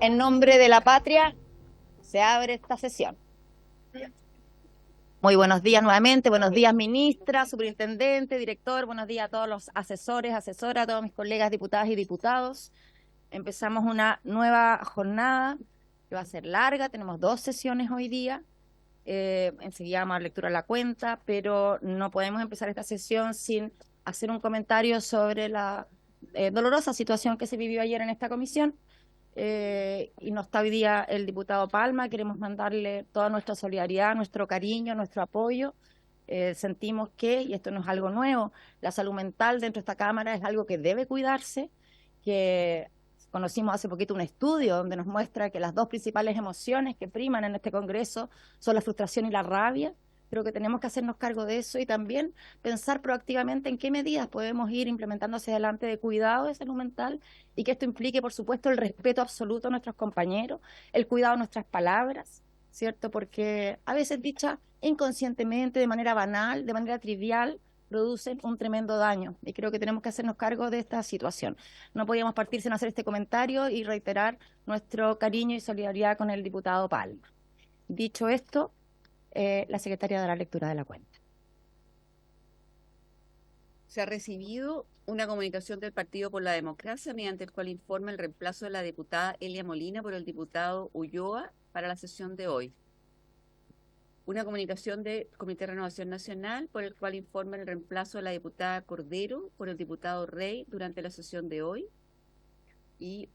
En nombre de la patria, se abre esta sesión. Muy buenos días nuevamente, buenos días ministra, superintendente, director, buenos días a todos los asesores, asesoras, a todos mis colegas diputadas y diputados. Empezamos una nueva jornada que va a ser larga, tenemos 2 sesiones hoy día. Enseguida vamos a dar lectura a la cuenta, pero no podemos empezar esta sesión sin hacer un comentario sobre la dolorosa situación que se vivió ayer en esta comisión. Y no está hoy día el diputado Palma, queremos mandarle toda nuestra solidaridad, nuestro cariño, nuestro apoyo. Sentimos que, y esto no es algo nuevo, la salud mental dentro de esta Cámara es algo que debe cuidarse, que conocimos hace poquito un estudio donde nos muestra que las 2 principales emociones que priman en este Congreso son la frustración y la rabia. Creo que tenemos que hacernos cargo de eso y también pensar proactivamente en qué medidas podemos ir implementando hacia adelante de cuidado de salud mental y que esto implique, por supuesto, el respeto absoluto a nuestros compañeros, el cuidado de nuestras palabras, ¿cierto? Porque a veces dichas inconscientemente, de manera banal, de manera trivial, producen un tremendo daño y creo que tenemos que hacernos cargo de esta situación. No podíamos partir sin hacer este comentario y reiterar nuestro cariño y solidaridad con el diputado Palma. Dicho esto, la secretaria dará lectura de la cuenta. Se ha recibido una comunicación del Partido por la Democracia mediante el cual informa el reemplazo de la diputada Elia Molina por el diputado Ulloa para la sesión de hoy. Una comunicación del Comité de Renovación Nacional por el cual informa el reemplazo de la diputada Cordero por el diputado Rey durante la sesión de hoy. Y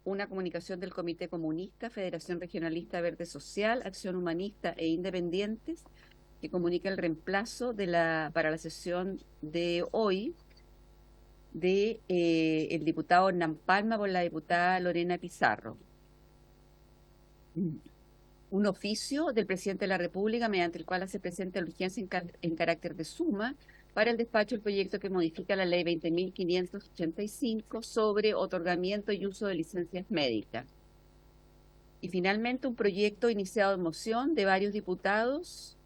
una comunicación del Comité Comunista, Federación Regionalista Verde Social, Acción Humanista e Independientes, que comunica el reemplazo para la sesión de hoy de el diputado Hernán Palma por la diputada Lorena Pizarro. Un oficio del presidente de la República mediante el cual hace presente la urgencia en carácter de suma para el despacho del proyecto que modifica la ley 20.585 sobre otorgamiento y uso de licencias médicas. Y finalmente un proyecto iniciado en moción de varios diputados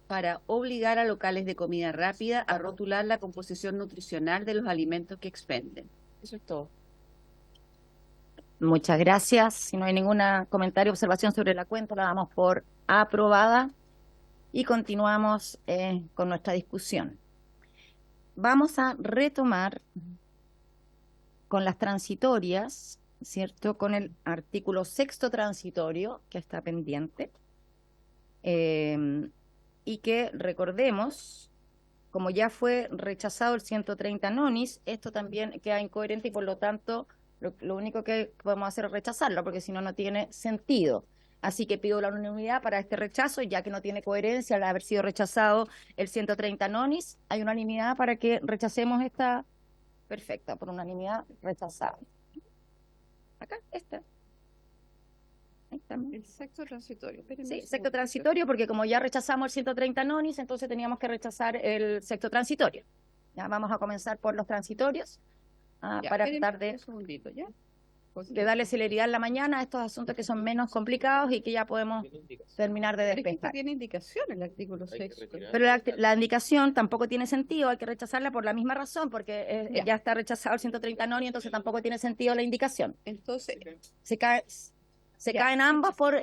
para obligar a locales de comida rápida a rotular la composición nutricional de los alimentos que expenden. Eso es todo. Muchas gracias. Si no hay ningún comentario o observación sobre la cuenta, la damos por aprobada y continuamos con nuestra discusión. Vamos a retomar con las transitorias, ¿cierto? Con el artículo 6º transitorio que está pendiente y que recordemos, como ya fue rechazado el 130 nonis, esto también queda incoherente y por lo tanto lo único que podemos hacer es rechazarlo, porque si no, no tiene sentido. Así que pido la unanimidad para este rechazo, ya que no tiene coherencia al haber sido rechazado el 130 nonis. Hay unanimidad para que rechacemos esta. Perfecta, por unanimidad rechazada. Acá, esta. Ahí estamos. El sexto transitorio. Sí, sexto transitorio, porque como ya rechazamos el 130 nonis, entonces teníamos que rechazar el sexto transitorio. Ya vamos a comenzar por los transitorios para tratar de darle celeridad en la mañana a estos asuntos que son menos complicados y que ya podemos terminar de despejar. Tiene indicación el artículo 6. Pero la indicación tampoco tiene sentido, hay que rechazarla por la misma razón, porque ya está rechazado el 130 nonis, entonces tampoco tiene sentido la indicación. Entonces, se caen ambas por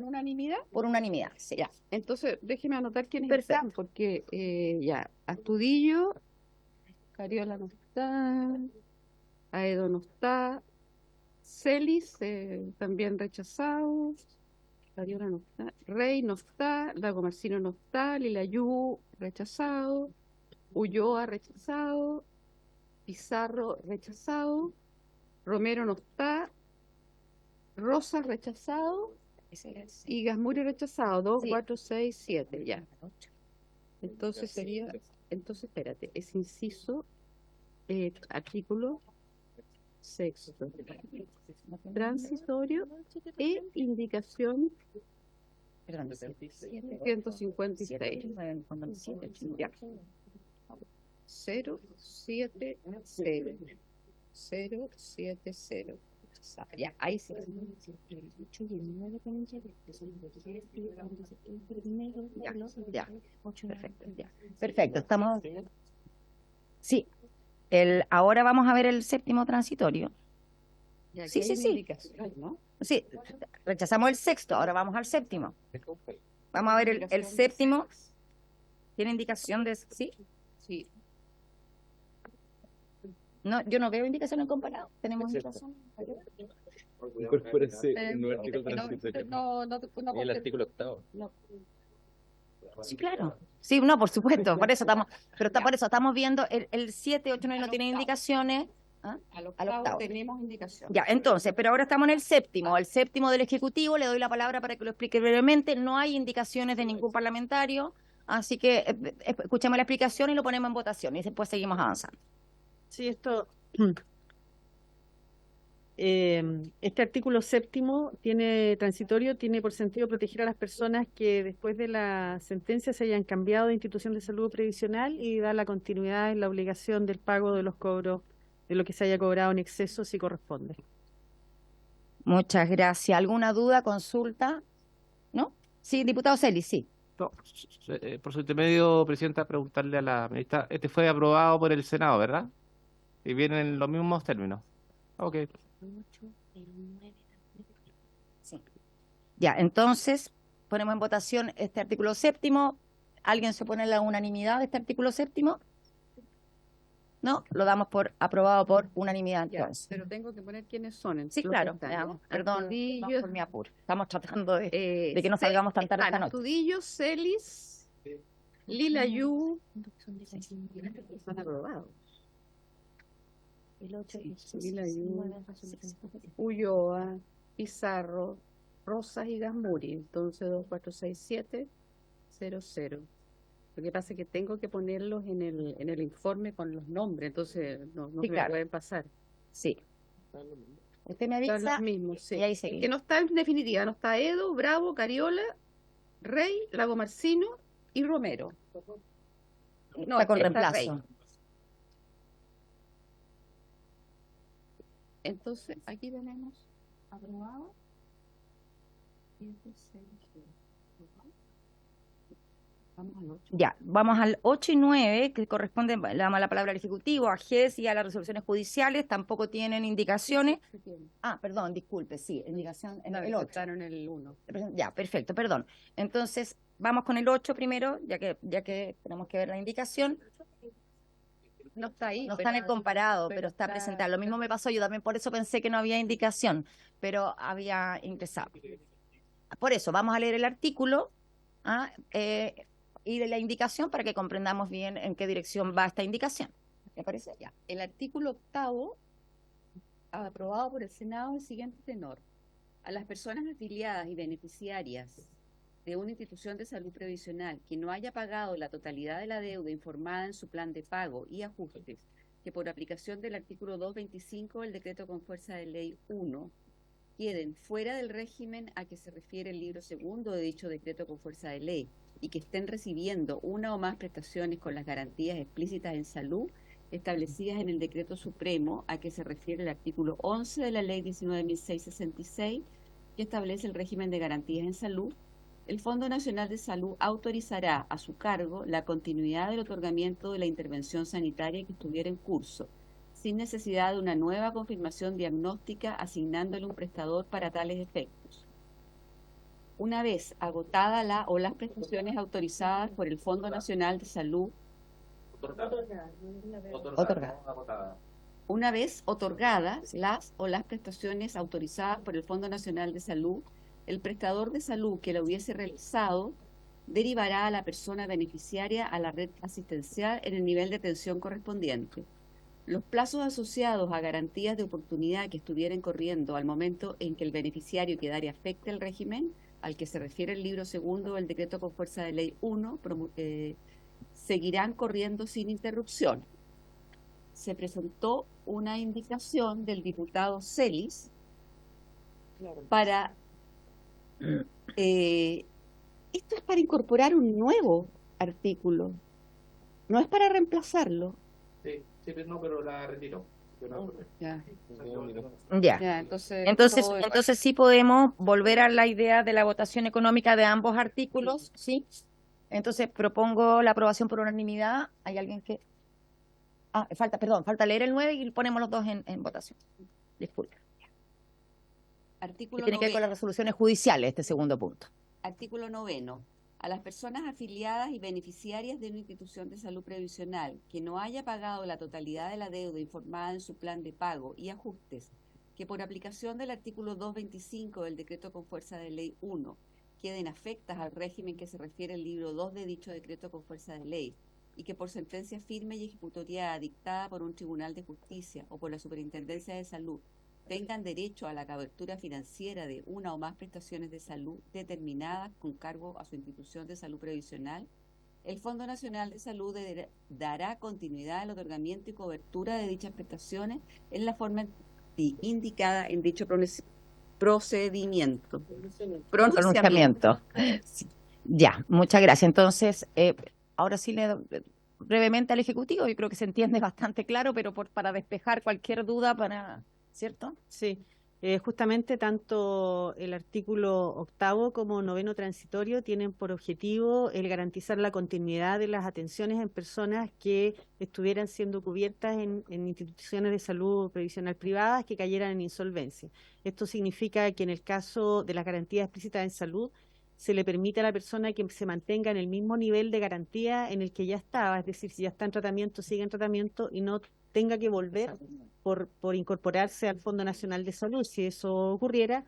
unanimidad. Por unanimidad, sí. Ya. Entonces, déjeme anotar quiénes Perfecto. están, porque ya, Astudillo, Cariola no está, Aedo no está, Celis también rechazado, Cariola no está, Rey no está, Lago Marcino no está, Lilayú rechazado, Ulloa rechazado, Pizarro rechazado, Romero no está, Rosa rechazado y Gasmuri rechazado. 2, 4, 6, 7, ya. Entonces sería, espérate, es inciso, artículo 6, transitorio e indicación 156. Ya. 070. Ya, ahí sí. Ya, perfecto, ya. Perfecto, estamos. Sí, Ahora vamos a ver el séptimo transitorio. Y aquí Sí, hay sí, una sí. indicación, ¿no? Sí, rechazamos el sexto, ahora vamos al séptimo. Vamos a ver el Indicación de séptimo. sex. ¿Tiene indicación de sí? Sí. No, yo no veo indicación en comparado. ¿Tenemos indicación? Incorpórese Eh, un nuevo artículo no, transitorio. no, El artículo 8º. no. Sí, claro. Sí, no, por supuesto, por eso estamos, por eso estamos viendo el 7, 8, 9 no tienen indicaciones. ¿Ah? Al octavo. octavo tenemos indicación. Ya, entonces, pero ahora estamos en el séptimo del Ejecutivo, le doy la palabra para que lo explique brevemente, no hay indicaciones de ningún parlamentario, así que escuchemos la explicación y lo ponemos en votación y después seguimos avanzando. Sí, este artículo séptimo transitorio tiene por sentido proteger a las personas que después de la sentencia se hayan cambiado de institución de salud previsional y dar la continuidad en la obligación del pago de los cobros, de lo que se haya cobrado en exceso si corresponde. Muchas gracias. ¿Alguna duda, consulta? ¿No? Sí, diputado Celis, sí. No, por su intermedio, Presidenta, preguntarle a la ministra, este fue aprobado por el Senado, ¿verdad? Y vienen los mismos términos. Ok. Sí. Ya, entonces ponemos en votación este artículo séptimo. ¿Alguien se opone a la unanimidad de este artículo séptimo? No, lo damos por aprobado por unanimidad Ya, entonces. pero tengo que poner quiénes son. Sí, los claro, que están, veamos. ¿no? Perdón, Astudillo, no, por mi apuro. Estamos tratando de que no salgamos tan tarde esta noche. Astudillo, Celis, Lilayú, están aprobados. Lilayú, Ulloa, Pizarro, Rosas y Gamburi. Entonces 2, 4, 6, 7, 0, 0. Lo que pasa es que tengo que ponerlos en el informe con los nombres, entonces no Sí, se me claro. pueden pasar. Sí. Usted me Están avisa los mismos, sí. y ahí El seguimos. que no está en definitiva, no está Edo, Bravo, Cariola, Rey, Lagomarcino y Romero. No, Está con está Rey. reemplazo. Entonces, aquí tenemos aprobado. Vamos al 8. Ya, vamos al 8 y 9, que corresponden, le damos la palabra al Ejecutivo, a GES y a las resoluciones judiciales, tampoco tienen indicaciones. Ah, perdón, disculpe, sí, indicación en el 8. Votaron el 1. Ya, perfecto, perdón. Entonces, vamos con el 8 primero, ya que tenemos que ver la indicación. No está ahí. No está en el comparado, pero está presentado. Lo mismo me pasó, yo también por eso pensé que no había indicación, pero había ingresado. Por eso, vamos a leer el artículo y de la indicación para que comprendamos bien en qué dirección va esta indicación. ¿Le parece? Ya. El artículo 8º, aprobado por el Senado, el siguiente tenor. A las personas afiliadas y beneficiarias de una institución de salud previsional que no haya pagado la totalidad de la deuda informada en su plan de pago y ajustes, que por aplicación del artículo 225 del decreto con fuerza de ley 1 queden fuera del régimen a que se refiere el libro segundo de dicho decreto con fuerza de ley y que estén recibiendo una o más prestaciones con las garantías explícitas en salud establecidas en el decreto supremo a que se refiere el artículo 11 de la ley 19.666, que establece el régimen de garantías en salud, el Fondo Nacional de Salud autorizará a su cargo la continuidad del otorgamiento de la intervención sanitaria que estuviera en curso, sin necesidad de una nueva confirmación diagnóstica asignándole un prestador para tales efectos. Una vez agotada la o las prestaciones autorizadas por el Fondo Nacional de Salud, una vez otorgadas las o las prestaciones autorizadas por el Fondo Nacional de Salud, el prestador de salud que la hubiese realizado derivará a la persona beneficiaria a la red asistencial en el nivel de atención correspondiente. Los plazos asociados a garantías de oportunidad que estuvieran corriendo al momento en que el beneficiario quedara afecte al régimen al que se refiere el libro segundo del decreto con fuerza de ley 1, seguirán corriendo sin interrupción. Se presentó una indicación del diputado Celis para... esto es para incorporar un nuevo artículo, no es para reemplazarlo. Sí, pero la retiró. Ya. Ya. Ya, entonces Entonces sí podemos volver a la idea de la votación económica de ambos artículos, ¿sí? Entonces propongo la aprobación por unanimidad. ¿Hay alguien que...? falta leer el 9 y ponemos los dos en votación. Disculpe. Que Artículo tiene que ver con 9. las resoluciones judiciales, este segundo punto. Artículo 9. A las personas afiliadas y beneficiarias de una institución de salud previsional que no haya pagado la totalidad de la deuda informada en su plan de pago y ajustes, que por aplicación del artículo 225 del decreto con fuerza de ley 1 queden afectas al régimen que se refiere el libro 2 de dicho decreto con fuerza de ley, y que por sentencia firme y ejecutoria dictada por un tribunal de justicia o por la Superintendencia de Salud tengan derecho a la cobertura financiera de una o más prestaciones de salud determinadas con cargo a su institución de salud previsional, el Fondo Nacional de Salud dará continuidad al otorgamiento y cobertura de dichas prestaciones en la forma indicada en dicho procedimiento. Pronunciamiento. Sí. Ya, muchas gracias. Entonces, ahora sí le doy brevemente al Ejecutivo. Yo creo que se entiende bastante claro, pero para despejar cualquier duda, ¿cierto? Sí, justamente tanto el artículo 8º como 9º transitorio tienen por objetivo el garantizar la continuidad de las atenciones en personas que estuvieran siendo cubiertas en instituciones de salud previsional privadas que cayeran en insolvencia. Esto significa que en el caso de las garantías explícitas en salud, se le permite a la persona que se mantenga en el mismo nivel de garantía en el que ya estaba, es decir, si ya está en tratamiento, sigue en tratamiento y no tenga que volver por incorporarse al Fondo Nacional de Salud, si eso ocurriera,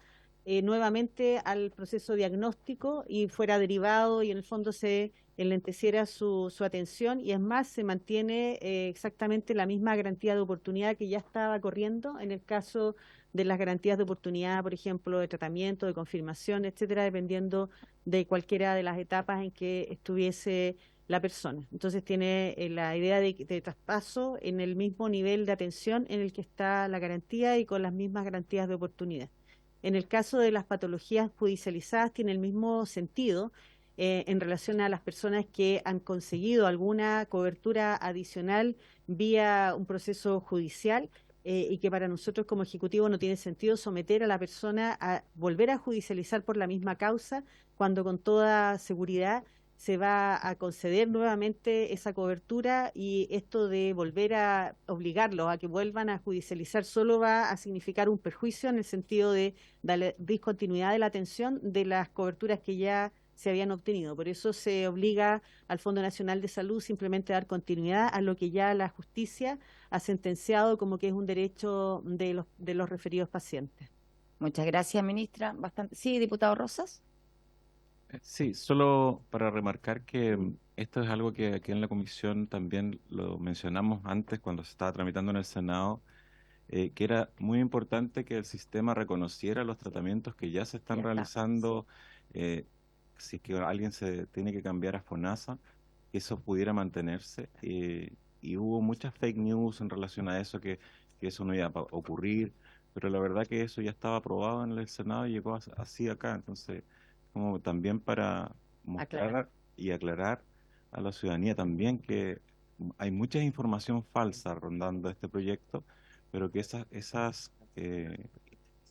nuevamente al proceso diagnóstico y fuera derivado y en el fondo se enlenteciera su atención, y es más, se mantiene exactamente la misma garantía de oportunidad que ya estaba corriendo en el caso de las garantías de oportunidad, por ejemplo, de tratamiento, de confirmación, etcétera, dependiendo de cualquiera de las etapas en que estuviese la persona. Entonces tiene la idea de traspaso en el mismo nivel de atención en el que está la garantía y con las mismas garantías de oportunidad. En el caso de las patologías judicializadas tiene el mismo sentido en relación a las personas que han conseguido alguna cobertura adicional vía un proceso judicial, y que para nosotros como Ejecutivo no tiene sentido someter a la persona a volver a judicializar por la misma causa, cuando con toda seguridad se va a conceder nuevamente esa cobertura, y esto de volver a obligarlos a que vuelvan a judicializar solo va a significar un perjuicio en el sentido de darle discontinuidad de la atención de las coberturas que ya se habían obtenido. Por eso se obliga al Fondo Nacional de Salud simplemente a dar continuidad a lo que ya la justicia ha sentenciado como que es un derecho de los referidos pacientes. Muchas gracias, ministra. Sí, diputado Rosas. Sí, solo para remarcar que esto es algo que aquí en la comisión también lo mencionamos antes cuando se estaba tramitando en el Senado, que era muy importante que el sistema reconociera los tratamientos que ya se están Ya está. realizando. Si es que alguien se tiene que cambiar a FONASA, que eso pudiera mantenerse. Y hubo muchas fake news en relación a eso, que eso no iba a ocurrir, pero la verdad que eso ya estaba aprobado en el Senado y llegó así acá. Entonces, como también para mostrar y aclarar a la ciudadanía también que hay mucha información falsa rondando este proyecto, pero que esas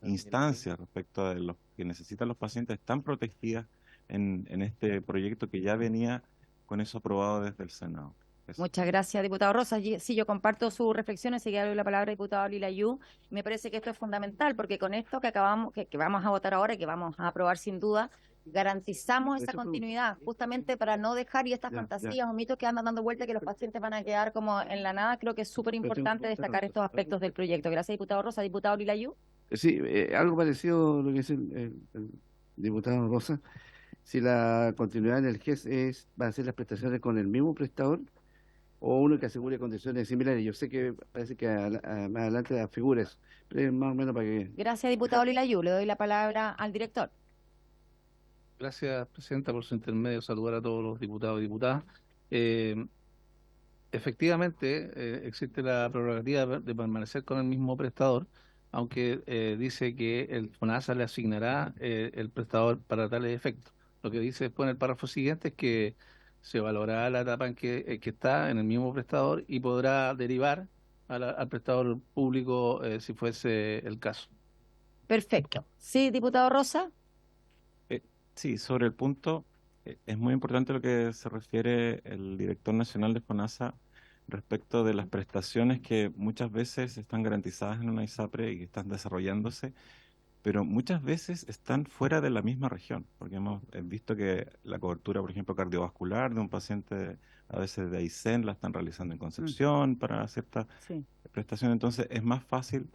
instancias respecto a lo que necesitan los pacientes están protegidas en este proyecto que ya venía con eso aprobado desde el Senado. Eso. Muchas gracias, diputado Rosas. Sí, yo comparto sus reflexiones. Seguía doy la palabra al diputado Lilayú. Me parece que esto es fundamental, porque con esto que vamos a votar ahora y que vamos a aprobar sin duda, garantizamos esa continuidad, justamente para no dejar y estas fantasías o mitos que andan dando vuelta, que los pacientes van a quedar como en la nada. Creo que es súper importante destacar estos aspectos del proyecto. Gracias, diputado Rosas. Diputado Lilayú. Sí, algo parecido a lo que dice el diputado Rosa. Si la continuidad en el GES va a ser las prestaciones con el mismo prestador o uno que asegure condiciones similares. Yo sé que parece que más adelante da figuras, pero es más o menos para que... Gracias, diputado Lilayú. Le doy la palabra al director. Gracias, presidenta, por su intermedio. Saludar a todos los diputados y diputadas. Efectivamente, existe la prerrogativa de permanecer con el mismo prestador, aunque dice que el FONASA le asignará el prestador para tales efectos. Lo que dice después en el párrafo siguiente es que se valorará la etapa en que está en el mismo prestador y podrá derivar al prestador público si fuese el caso. Perfecto. Sí, diputado Rosa. Sí, sobre el punto, es muy importante lo que se refiere el director nacional de FONASA respecto de las prestaciones que muchas veces están garantizadas en una ISAPRE y que están desarrollándose, pero muchas veces están fuera de la misma región, porque hemos visto que la cobertura, por ejemplo, cardiovascular de un paciente a veces de Aysén la están realizando en Concepción para ciertas Sí. prestaciones. Entonces es más fácil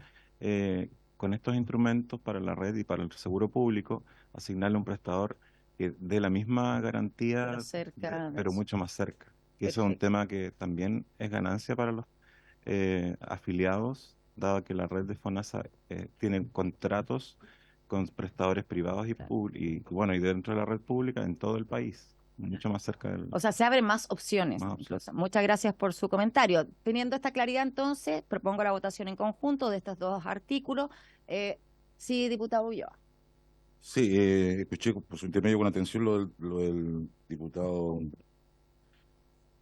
con estos instrumentos para la red y para el seguro público asignarle un prestador que dé la misma garantía, Pero cerca de pero eso. mucho más cerca. Y eso es un Perfecto. tema que también es ganancia para los afiliados, dado que la red de FONASA tiene contratos con prestadores privados y bueno, y dentro de la red pública en todo el país, mucho más cerca del... O sea, se abren más opciones. Más opciones. Incluso. Muchas gracias por su comentario. Teniendo esta claridad, entonces, propongo la votación en conjunto de estos dos artículos. Sí, diputado Ulloa. Sí, escuché por su intermedio con atención lo del diputado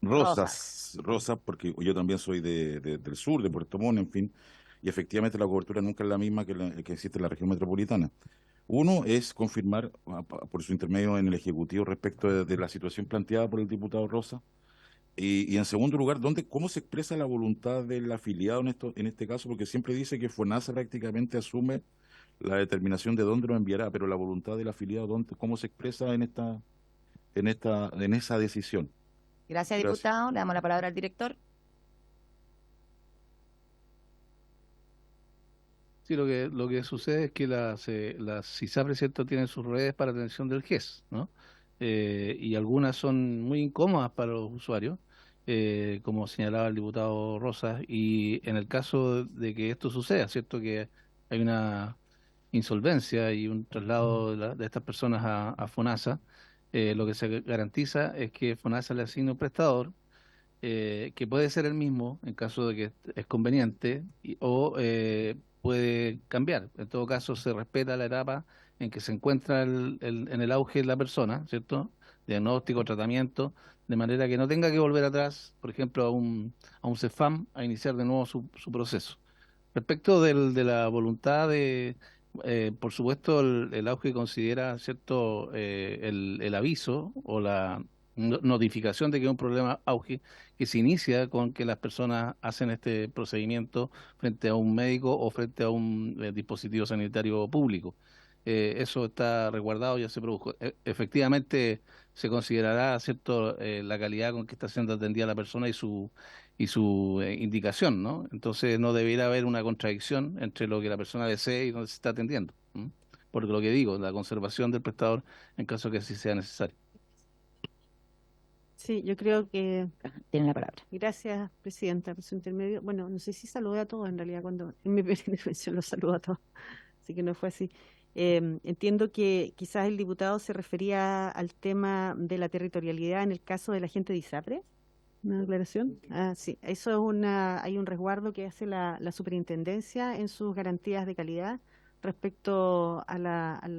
Rosas, porque yo también soy del sur, de Puerto Montt, en fin, y efectivamente la cobertura nunca es la misma que existe en la región metropolitana. Uno es confirmar por su intermedio en el Ejecutivo respecto de la situación planteada por el diputado Rosas, y en segundo lugar, ¿cómo se expresa la voluntad del afiliado en este caso? Porque siempre dice que FONASA prácticamente asume la determinación de dónde lo enviará, pero la voluntad del afiliado, ¿cómo se expresa en esa decisión? Gracias, Gracias. diputado. Le damos la palabra al director. Sí, lo que sucede es que las ISAPRE, ¿cierto?, tienen sus redes para atención del GES, ¿no? Y algunas son muy incómodas para los usuarios, como señalaba el diputado Rosas, y en el caso de que esto suceda, ¿cierto?, que hay una insolvencia y un traslado de estas personas a FONASA, lo que se garantiza es que FONASA le asigne un prestador que puede ser el mismo en caso de que es conveniente o puede cambiar. En todo caso, se respeta la etapa en que se encuentra en el auge de la persona, ¿cierto? Diagnóstico, tratamiento, de manera que no tenga que volver atrás, por ejemplo, a un CEFAM a iniciar de nuevo su proceso. Respecto de la voluntad por supuesto, el auge considera, ¿cierto?, el aviso o la notificación de que hay un problema auge que se inicia con que las personas hacen este procedimiento frente a un médico o frente a un dispositivo sanitario público. Eso está resguardado, ya se produjo. Efectivamente, se considerará, ¿cierto?, la calidad con que está siendo atendida la persona y su indicación, ¿no? Entonces no debería haber una contradicción entre lo que la persona desee y donde se está atendiendo. ¿M? Porque lo que digo, la conservación del prestador en caso que así sea necesario. Sí, yo creo que, Tiene la palabra. gracias, presidenta, por su intermedio. Bueno, no sé si saludé a todos en realidad, cuando en mi primera intervención los saludo a todos, así que no fue así. Entiendo que quizás el diputado se refería al tema de la territorialidad en el caso de la gente de ISAPRE. ¿Una aclaración? Ah, sí, eso es hay un resguardo que hace la superintendencia en sus garantías de calidad respecto a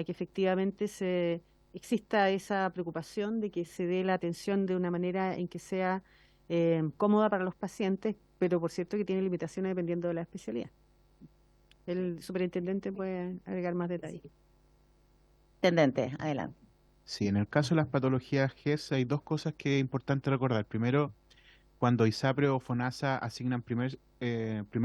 que efectivamente exista esa preocupación de que se dé la atención de una manera en que sea cómoda para los pacientes, pero por cierto que tiene limitaciones dependiendo de la especialidad. El superintendente puede agregar más detalles. Intendente, adelante. Sí, en el caso de las patologías GES hay dos cosas que es importante recordar. Primero, cuando ISAPRE o FONASA asignan primer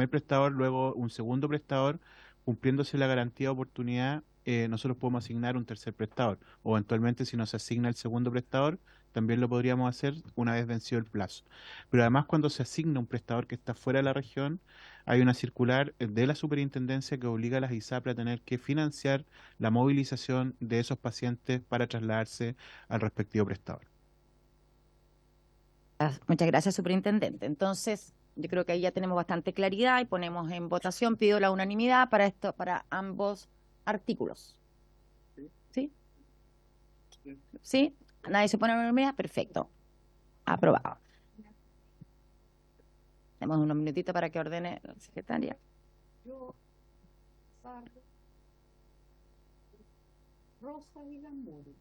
prestador, luego un segundo prestador, cumpliéndose la garantía de oportunidad, nosotros podemos asignar un tercer prestador. O eventualmente, si nos asigna el segundo prestador, también lo podríamos hacer una vez vencido el plazo. Pero además, cuando se asigna un prestador que está fuera de la región, hay una circular de la superintendencia que obliga a las ISAPRE a tener que financiar la movilización de esos pacientes para trasladarse al respectivo prestador. Muchas gracias, superintendente. Entonces, yo creo que ahí ya tenemos bastante claridad y ponemos en votación, pido la unanimidad para ambos artículos. ¿Sí? ¿Sí? ¿Nadie se pone en unanimidad? Perfecto. Aprobado. Tenemos unos minutitos para que ordene la secretaria. Rosa Villamori.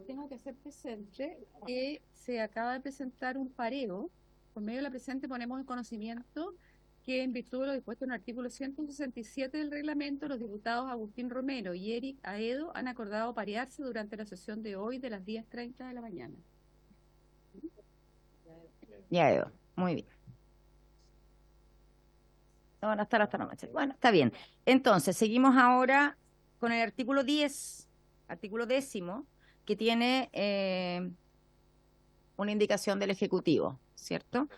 Tengo que hacer presente que se acaba de presentar un pareo. Por medio de la presente ponemos en conocimiento que en virtud de lo dispuesto en el artículo 167 del reglamento, los diputados Agustín Romero y Eric Aedo han acordado parearse durante la sesión de hoy de las 10:30 de la mañana. Ya, Edo. Muy bien. No van a estar hasta la noche. Bueno, está bien. Entonces, seguimos ahora con el artículo 10, artículo 10º, que tiene una indicación del Ejecutivo, ¿cierto?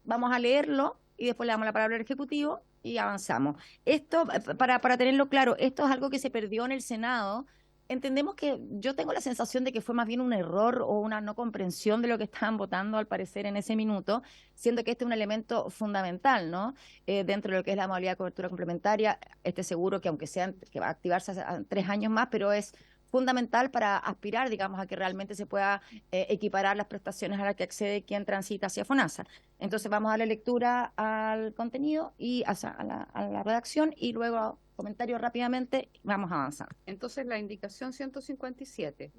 Vamos a leerlo y después le damos la palabra al Ejecutivo y avanzamos. Esto, para tenerlo claro, esto es algo que se perdió en el Senado. Entendemos que yo tengo la sensación de que fue más bien un error o una no comprensión de lo que estaban votando al parecer en ese minuto, siendo que este es un elemento fundamental, ¿no? Dentro de lo que es la modalidad de cobertura complementaria, este seguro que aunque sea que va a activarse a 3 años más, pero es fundamental para aspirar, digamos, a que realmente se pueda equiparar las prestaciones a las que accede quien transita hacia FONASA. Entonces vamos a darle lectura al contenido y a la redacción y luego comentarios rápidamente, vamos a avanzar. Entonces, la indicación 157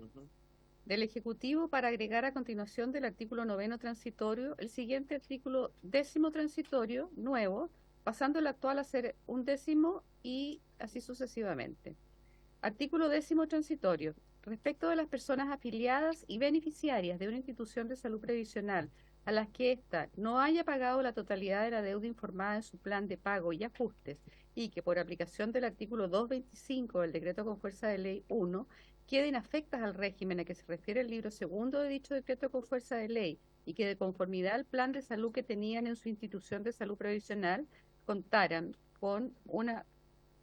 del Ejecutivo para agregar a continuación del artículo 9º transitorio el siguiente artículo 10º transitorio nuevo, pasando el actual a ser un 10º y así sucesivamente. Artículo 10º transitorio. Respecto de las personas afiliadas y beneficiarias de una institución de salud previsional a las que ésta no haya pagado la totalidad de la deuda informada en su plan de pago y ajustes y que por aplicación del artículo 225 del Decreto con fuerza de ley 1 queden afectas al régimen a que se refiere el libro segundo de dicho decreto con fuerza de ley y que de conformidad al plan de salud que tenían en su institución de salud previsional contaran con una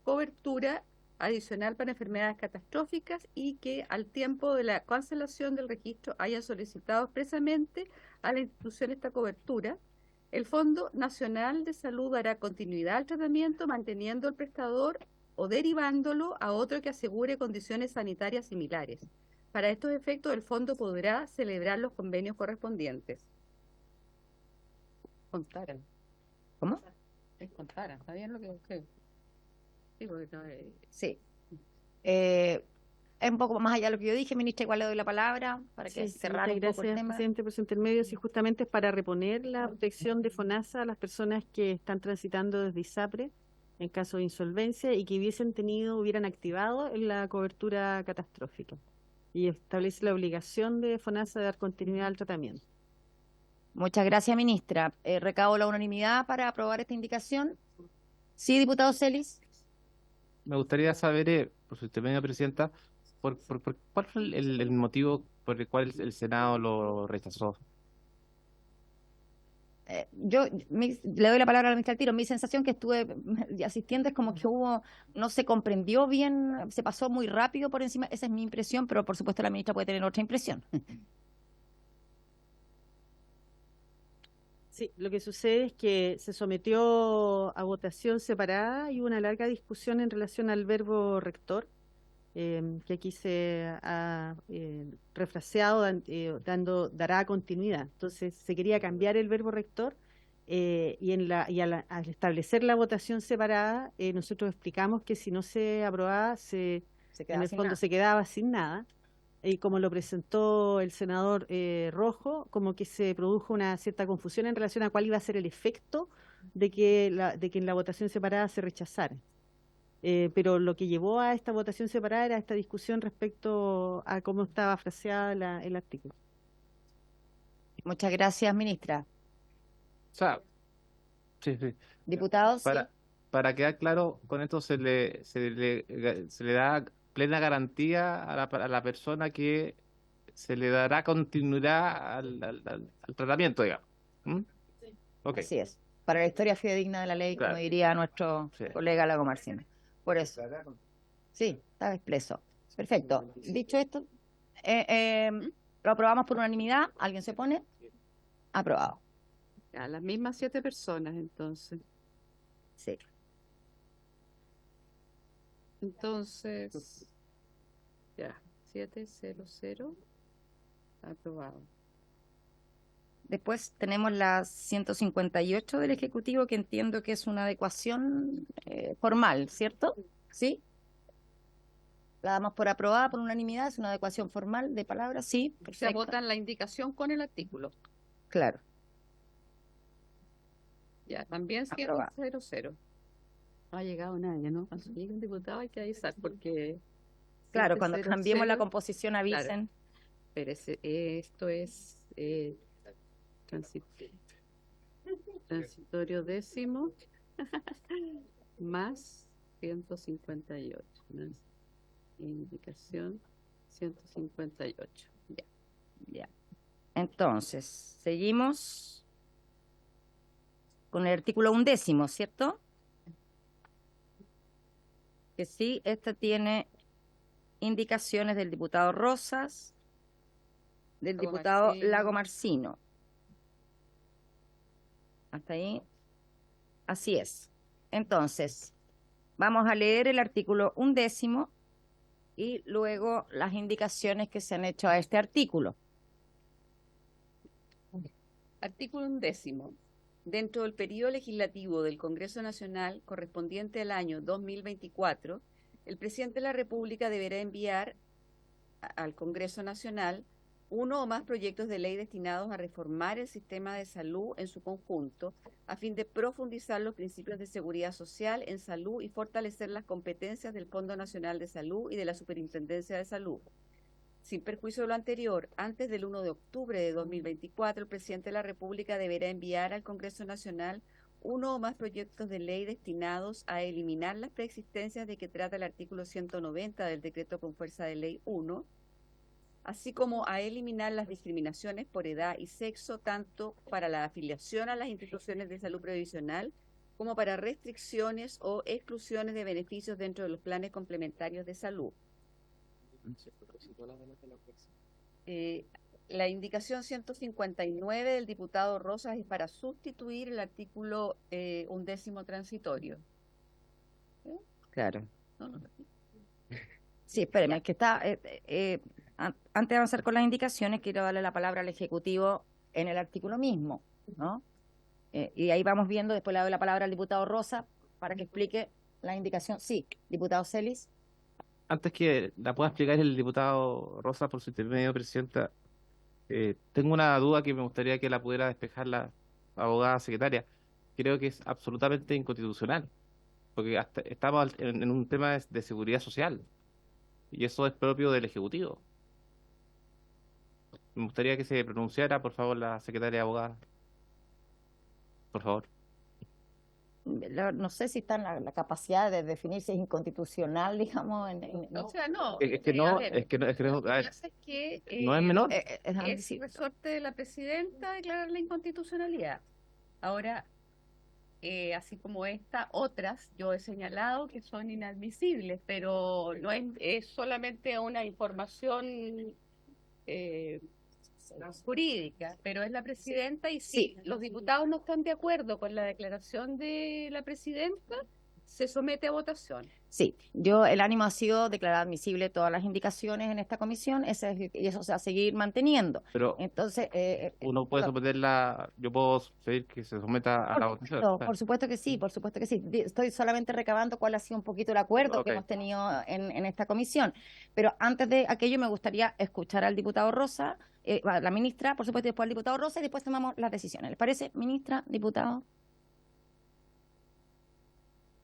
cobertura adicional para enfermedades catastróficas y que al tiempo de la cancelación del registro hayan solicitado expresamente a la institución esta cobertura, el Fondo Nacional de Salud dará continuidad al tratamiento manteniendo el prestador o derivándolo a otro que asegure condiciones sanitarias similares. Para estos efectos, el fondo podrá celebrar los convenios correspondientes. Contaran. ¿Cómo? Contaran, ¿está bien lo que busqué? Sí, porque no, Sí. Es un poco más allá de lo que yo dije, ministra, igual le doy la palabra para que cerrar un poco el gracias, tema. presidente, por su intermedio. Sí, justamente es para reponer la protección de FONASA a las personas que están transitando desde ISAPRE en caso de insolvencia y que hubieran activado la cobertura catastrófica. Y establece la obligación de FONASA de dar continuidad al tratamiento. Muchas gracias, ministra. Recabo la unanimidad para aprobar esta indicación. Sí, diputado Celis. Me gustaría saber, por su intermedio, presidenta, ¿cuál fue el motivo por el cual el Senado lo rechazó? Le doy la palabra a la ministra al tiro. Mi sensación que estuve asistiendo es como que no se comprendió bien, se pasó muy rápido por encima. Esa es mi impresión, pero por supuesto la ministra puede tener otra impresión. Sí, lo que sucede es que se sometió a votación separada y hubo una larga discusión en relación al verbo rector, que aquí se ha refraseado dará continuidad. Entonces se quería cambiar el verbo rector al establecer la votación separada, nosotros explicamos que si no se aprobaba, en el fondo se quedaba sin nada. Y como lo presentó el senador Rojo, como que se produjo una cierta confusión en relación a cuál iba a ser el efecto de que en la votación separada se rechazara. Pero lo que llevó a esta votación separada era esta discusión respecto a cómo estaba fraseada el artículo. Muchas gracias, ministra. O sea, sí. Diputados. Para quedar claro, con esto se le da plena garantía a la persona que se le dará continuidad al tratamiento, digamos. ¿Mm? Sí. Okay. Así es. Para la historia fidedigna de la ley, claro, como diría nuestro colega Lago Marcina. Por eso. Sí, está expreso. Perfecto. Dicho esto, lo aprobamos por unanimidad. ¿Alguien se opone? Aprobado. A las mismas 7 personas, entonces. Sí. Entonces, ya, 700, aprobado. Después tenemos la 158 del Ejecutivo, que entiendo que es una adecuación formal, ¿cierto? ¿Sí? La damos por aprobada por unanimidad, es una adecuación formal de palabras, sí, perfecto. Se votan la indicación con el artículo. Claro. Ya, también 700. No ha llegado nadie, ¿no? Cuando llegue un diputado hay que avisar porque... Claro, cuando cambiemos la composición avisen. Claro. Pero esto es Transitorio décimo más 158. Indicación 158. Ya, ya. Entonces, seguimos con el artículo 11º, ¿cierto? Que sí, esta tiene indicaciones del diputado Rosas, del diputado Lago Marcino. Hasta ahí. Así es. Entonces, vamos a leer el artículo 11º y luego las indicaciones que se han hecho a este artículo. Artículo 11º. Dentro del periodo legislativo del Congreso Nacional correspondiente al año 2024, el presidente de la República deberá enviar al Congreso Nacional uno o más proyectos de ley destinados a reformar el sistema de salud en su conjunto, a fin de profundizar los principios de seguridad social en salud y fortalecer las competencias del Fondo Nacional de Salud y de la Superintendencia de Salud. Sin perjuicio de lo anterior, antes del 1 de octubre de 2024, el presidente de la República deberá enviar al Congreso Nacional uno o más proyectos de ley destinados a eliminar las preexistencias de que trata el artículo 190 del Decreto con fuerza de Ley 1, así como a eliminar las discriminaciones por edad y sexo, tanto para la afiliación a las instituciones de salud previsional como para restricciones o exclusiones de beneficios dentro de los planes complementarios de salud. La indicación 159 del diputado Rosas es para sustituir el artículo 11º transitorio. Claro. No. Sí, espéreme, es que está... antes de avanzar con las indicaciones, quiero darle la palabra al Ejecutivo en el artículo mismo, ¿no? Y ahí vamos viendo, después le doy la palabra al diputado Rosa para que explique la indicación. Sí, diputado Celis. Antes que la pueda explicar el diputado Rosa por su intermedio, Presidenta, tengo una duda que me gustaría que la pudiera despejar la abogada secretaria. Creo que es absolutamente inconstitucional, porque estamos en un tema de seguridad social, y eso es propio del Ejecutivo. Me gustaría que se pronunciara, por favor, la secretaria abogada. Por favor. No sé si está en la capacidad de definir si es inconstitucional, digamos. O sea, no. Es que no, a ver, es que no, es que no, lo que a ver, pasa es que no es menor. es resorte de la presidenta declarar la inconstitucionalidad. Ahora, así como esta, otras yo he señalado que son inadmisibles, pero no es solamente una información jurídica, pero es la presidenta y si los diputados no están de acuerdo con la declaración de la presidenta, se somete a votación. Sí, el ánimo ha sido declarar admisible todas las indicaciones en esta comisión, y eso se va a seguir manteniendo. Pero entonces, uno puede yo puedo pedir que se someta a la votación. por supuesto que sí, por supuesto que sí. Estoy solamente recabando cuál ha sido un poquito el acuerdo que hemos tenido en esta comisión. Pero antes de aquello me gustaría escuchar al diputado Rosa, a la ministra, por supuesto, y después al diputado Rosa, y después tomamos las decisiones. ¿Les parece, ministra, diputado?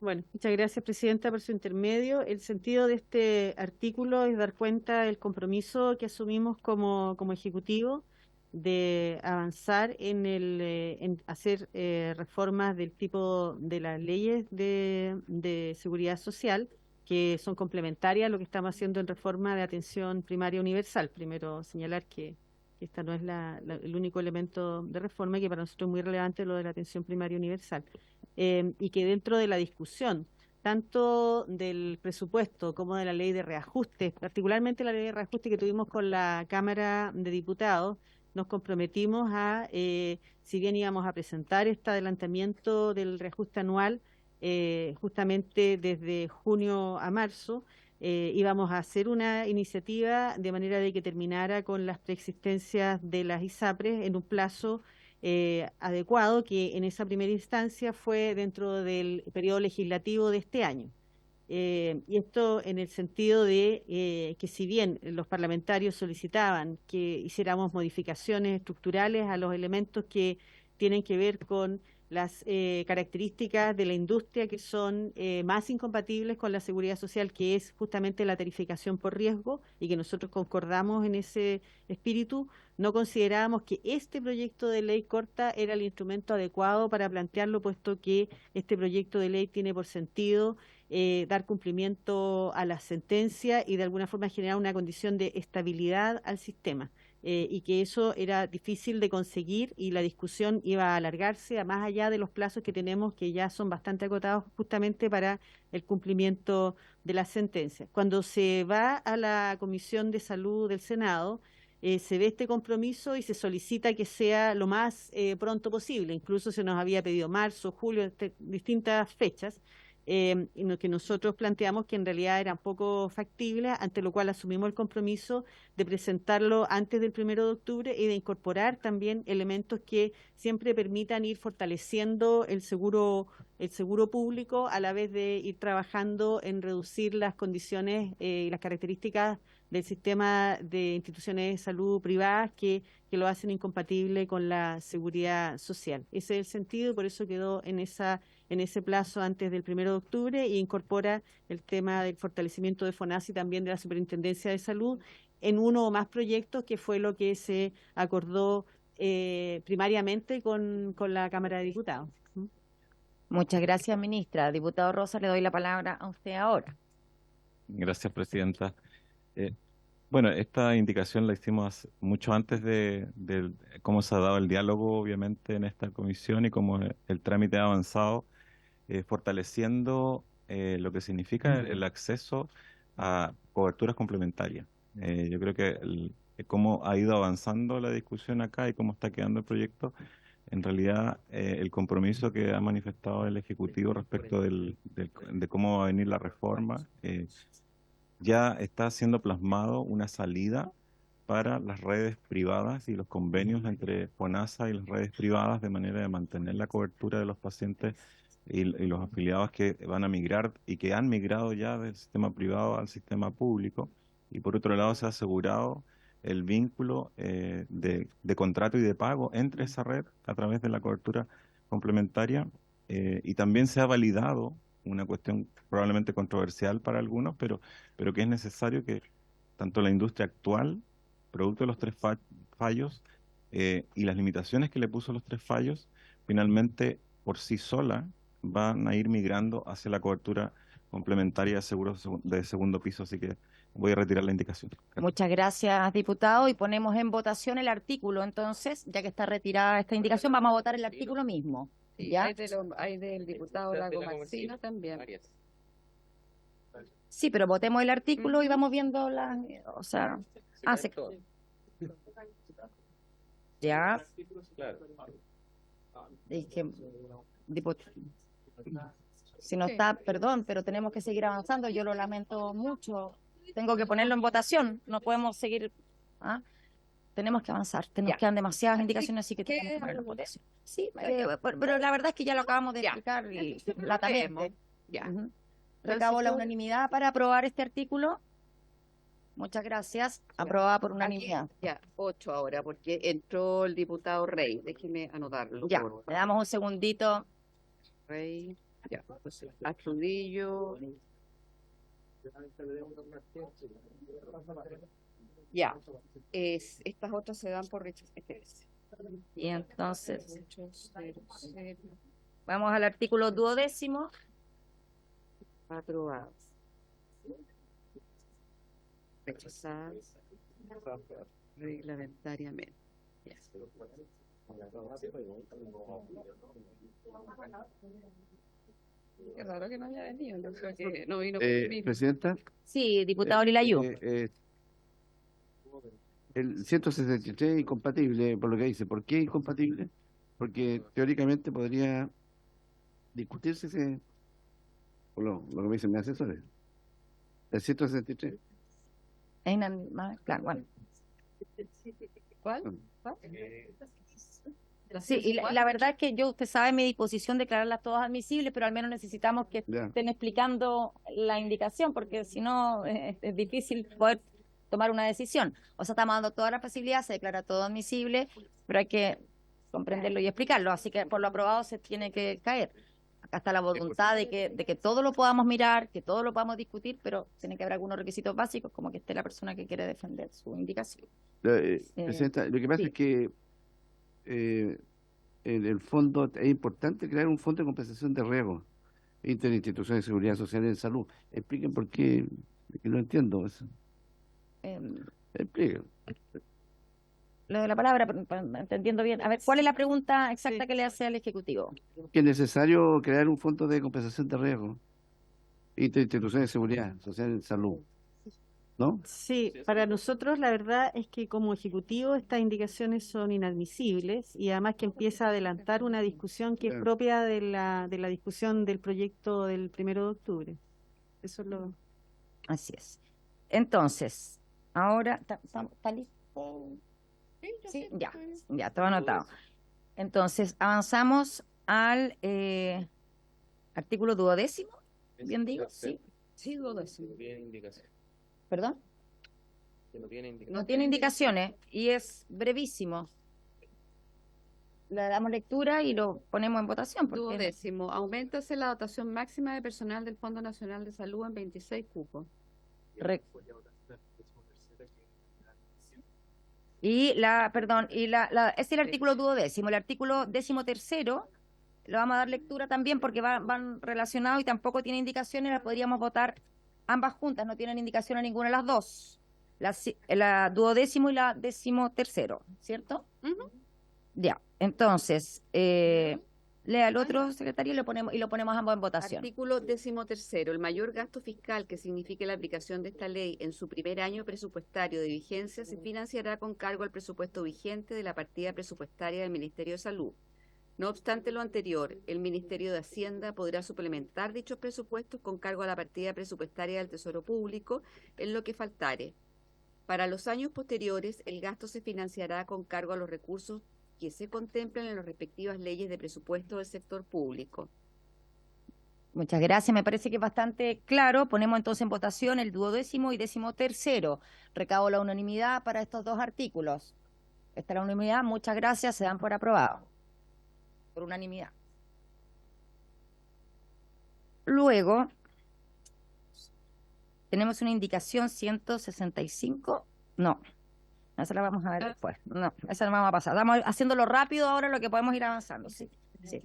Bueno, muchas gracias, Presidenta, por su intermedio. El sentido de este artículo es dar cuenta del compromiso que asumimos como Ejecutivo de avanzar en hacer reformas del tipo de las leyes de seguridad social que son complementarias a lo que estamos haciendo en reforma de atención primaria universal. Primero, señalar que esta no es el único elemento de reforma y que para nosotros es muy relevante lo de la atención primaria universal. Y que dentro de la discusión, tanto del presupuesto como de la ley de reajuste, particularmente la ley de reajuste que tuvimos con la Cámara de Diputados, nos comprometimos a, si bien íbamos a presentar este adelantamiento del reajuste anual, justamente desde junio a marzo, íbamos a hacer una iniciativa de manera de que terminara con las preexistencias de las ISAPRES en un plazo adecuado, que en esa primera instancia fue dentro del periodo legislativo de este año. Y esto en el sentido de que si bien los parlamentarios solicitaban que hiciéramos modificaciones estructurales a los elementos que tienen que ver con las características de la industria que son más incompatibles con la seguridad social, que es justamente la tarificación por riesgo, y que nosotros concordamos en ese espíritu. No considerábamos que este proyecto de ley corta era el instrumento adecuado para plantearlo, puesto que este proyecto de ley tiene por sentido dar cumplimiento a la sentencia y de alguna forma generar una condición de estabilidad al sistema. Y que eso era difícil de conseguir y la discusión iba a alargarse a más allá de los plazos que tenemos, que ya son bastante acotados justamente para el cumplimiento de la sentencia. Cuando se va a la Comisión de Salud del Senado, se ve este compromiso y se solicita que sea lo más pronto posible. Incluso se nos había pedido marzo, julio, distintas fechas. Y lo que nosotros planteamos que en realidad eran poco factibles, ante lo cual asumimos el compromiso de presentarlo antes del 1 de octubre y de incorporar también elementos que siempre permitan ir fortaleciendo el seguro público, a la vez de ir trabajando en reducir las condiciones y las características del sistema de instituciones de salud privadas que lo hacen incompatible con la seguridad social. Ese es el sentido, por eso quedó en ese plazo antes del 1 de octubre e incorpora el tema del fortalecimiento de FONASA y también de la Superintendencia de Salud en uno o más proyectos, que fue lo que se acordó primariamente con la Cámara de Diputados. Muchas gracias, ministra. Diputado Rosa, le doy la palabra a usted ahora. Gracias, presidenta. Bueno, esta indicación la hicimos mucho antes de cómo se ha dado el diálogo, obviamente, en esta comisión y cómo el trámite ha avanzado, fortaleciendo lo que significa el acceso a coberturas complementarias. Yo creo que cómo ha ido avanzando la discusión acá y cómo está quedando el proyecto, en realidad el compromiso que ha manifestado el Ejecutivo respecto de cómo va a venir la reforma, ya está siendo plasmado una salida para las redes privadas y los convenios entre FONASA y las redes privadas, de manera de mantener la cobertura de los pacientes y los afiliados que van a migrar y que han migrado ya del sistema privado al sistema público. Y por otro lado, se ha asegurado el vínculo de contrato y de pago entre esa red a través de la cobertura complementaria, y también se ha validado una cuestión probablemente controversial para algunos, pero que es necesario que tanto la industria actual, producto de los 3 fallos y las limitaciones que le puso los 3 fallos, finalmente por sí sola van a ir migrando hacia la cobertura complementaria de seguros de segundo piso. Así que voy a retirar la indicación. Muchas gracias, diputado, y ponemos en votación el artículo. Entonces, ya que está retirada esta indicación, vamos a votar el artículo mismo. Sí, ¿Ya? hay del diputado Lago Marcino también. Sí, pero votemos el artículo y vamos viendo o sea, ya. Es que, si no está, perdón, pero tenemos que seguir avanzando. Yo lo lamento mucho. Tengo que ponerlo en votación. No podemos seguir. Tenemos que avanzar. Nos quedan demasiadas indicaciones, así que tenemos que ponerlo en votación. Sí, pero la verdad es que ya lo acabamos de explicar y latamente. Recabo la unanimidad para aprobar este artículo. Muchas gracias. Aprobada por unanimidad. Ya, 8 ahora, porque entró el diputado Rey. Déjeme anotarlo. Ya, le damos un segundito. Rey, ya. Astudillo. Ya. Estas otras se dan por rechazo. Y entonces, vamos al artículo 12º. Aprobadas. Rechazadas reglamentariamente. Yes. Qué raro que no haya venido. Yo creo que no vino conmigo. Presidenta. Sí, diputado Lilayú. El 163 es incompatible, por lo que dice. ¿Por qué incompatible? Porque teóricamente podría discutirse por lo que me dicen mis asesores. El 163. Claro, bueno. ¿Cuál? Sí, y la verdad es que usted sabe mi disposición de declararlas todas admisibles, pero al menos necesitamos que estén explicando la indicación, porque si no es difícil poder tomar una decisión. O sea, estamos dando toda la facilidad, se declara todo admisible, pero hay que comprenderlo y explicarlo, así que por lo aprobado se tiene que caer. Acá está la voluntad de que todo lo podamos mirar, que todo lo podamos discutir, pero tiene que haber algunos requisitos básicos, como que esté la persona que quiere defender su indicación. Presidenta, lo que pasa sí. es que en el fondo es importante crear un fondo de compensación de riesgos interinstituciones de seguridad social y de salud. Expliquen por qué, que no entiendo eso. Expliquen. Lo de la palabra, entendiendo bien. A ver, ¿cuál es la pregunta exacta que le hace al Ejecutivo? Que es necesario crear un fondo de compensación de riesgos interinstituciones de seguridad social y de salud, ¿no? Sí, para nosotros la verdad es que como Ejecutivo estas indicaciones son inadmisibles y además que empieza a adelantar una discusión que es propia de la discusión del proyecto del 1 de octubre. Eso es lo... Así es. Entonces, ahora, ¿está listo? Sí, ya, todo anotado. Entonces, avanzamos al artículo 12º, ¿bien digo? Sí, 12º. ¿Perdón? No tiene indicaciones y es brevísimo. Le damos lectura y lo ponemos en votación. Porque... 12º, auméntase la dotación máxima de personal del Fondo Nacional de Salud en 26 cupos. Es el artículo 12º, el artículo 13º, lo vamos a dar lectura también porque van relacionados y tampoco tiene indicaciones, las podríamos votar ambas juntas, no tienen indicación a ninguna de las dos, la 12º y la 13º, ¿cierto? Ya, entonces, lea el otro, secretario, y lo ponemos ambos en votación. Artículo 13º. El mayor gasto fiscal que signifique la aplicación de esta ley en su primer año presupuestario de vigencia se financiará con cargo al presupuesto vigente de la partida presupuestaria del Ministerio de Salud. No obstante lo anterior, el Ministerio de Hacienda podrá suplementar dichos presupuestos con cargo a la partida presupuestaria del Tesoro Público en lo que faltare. Para los años posteriores, el gasto se financiará con cargo a los recursos que se contemplan en las respectivas leyes de presupuesto del sector público. Muchas gracias, me parece que es bastante claro. Ponemos entonces en votación el 12º y 13º. Recabo la unanimidad para estos dos artículos. Esta es la unanimidad, muchas gracias, se dan por aprobado. Por unanimidad. Luego, tenemos una indicación 165. No. Esa la vamos a ver después. No, esa no vamos a pasar. Estamos haciéndolo rápido ahora lo que podemos ir avanzando. Sí, sí.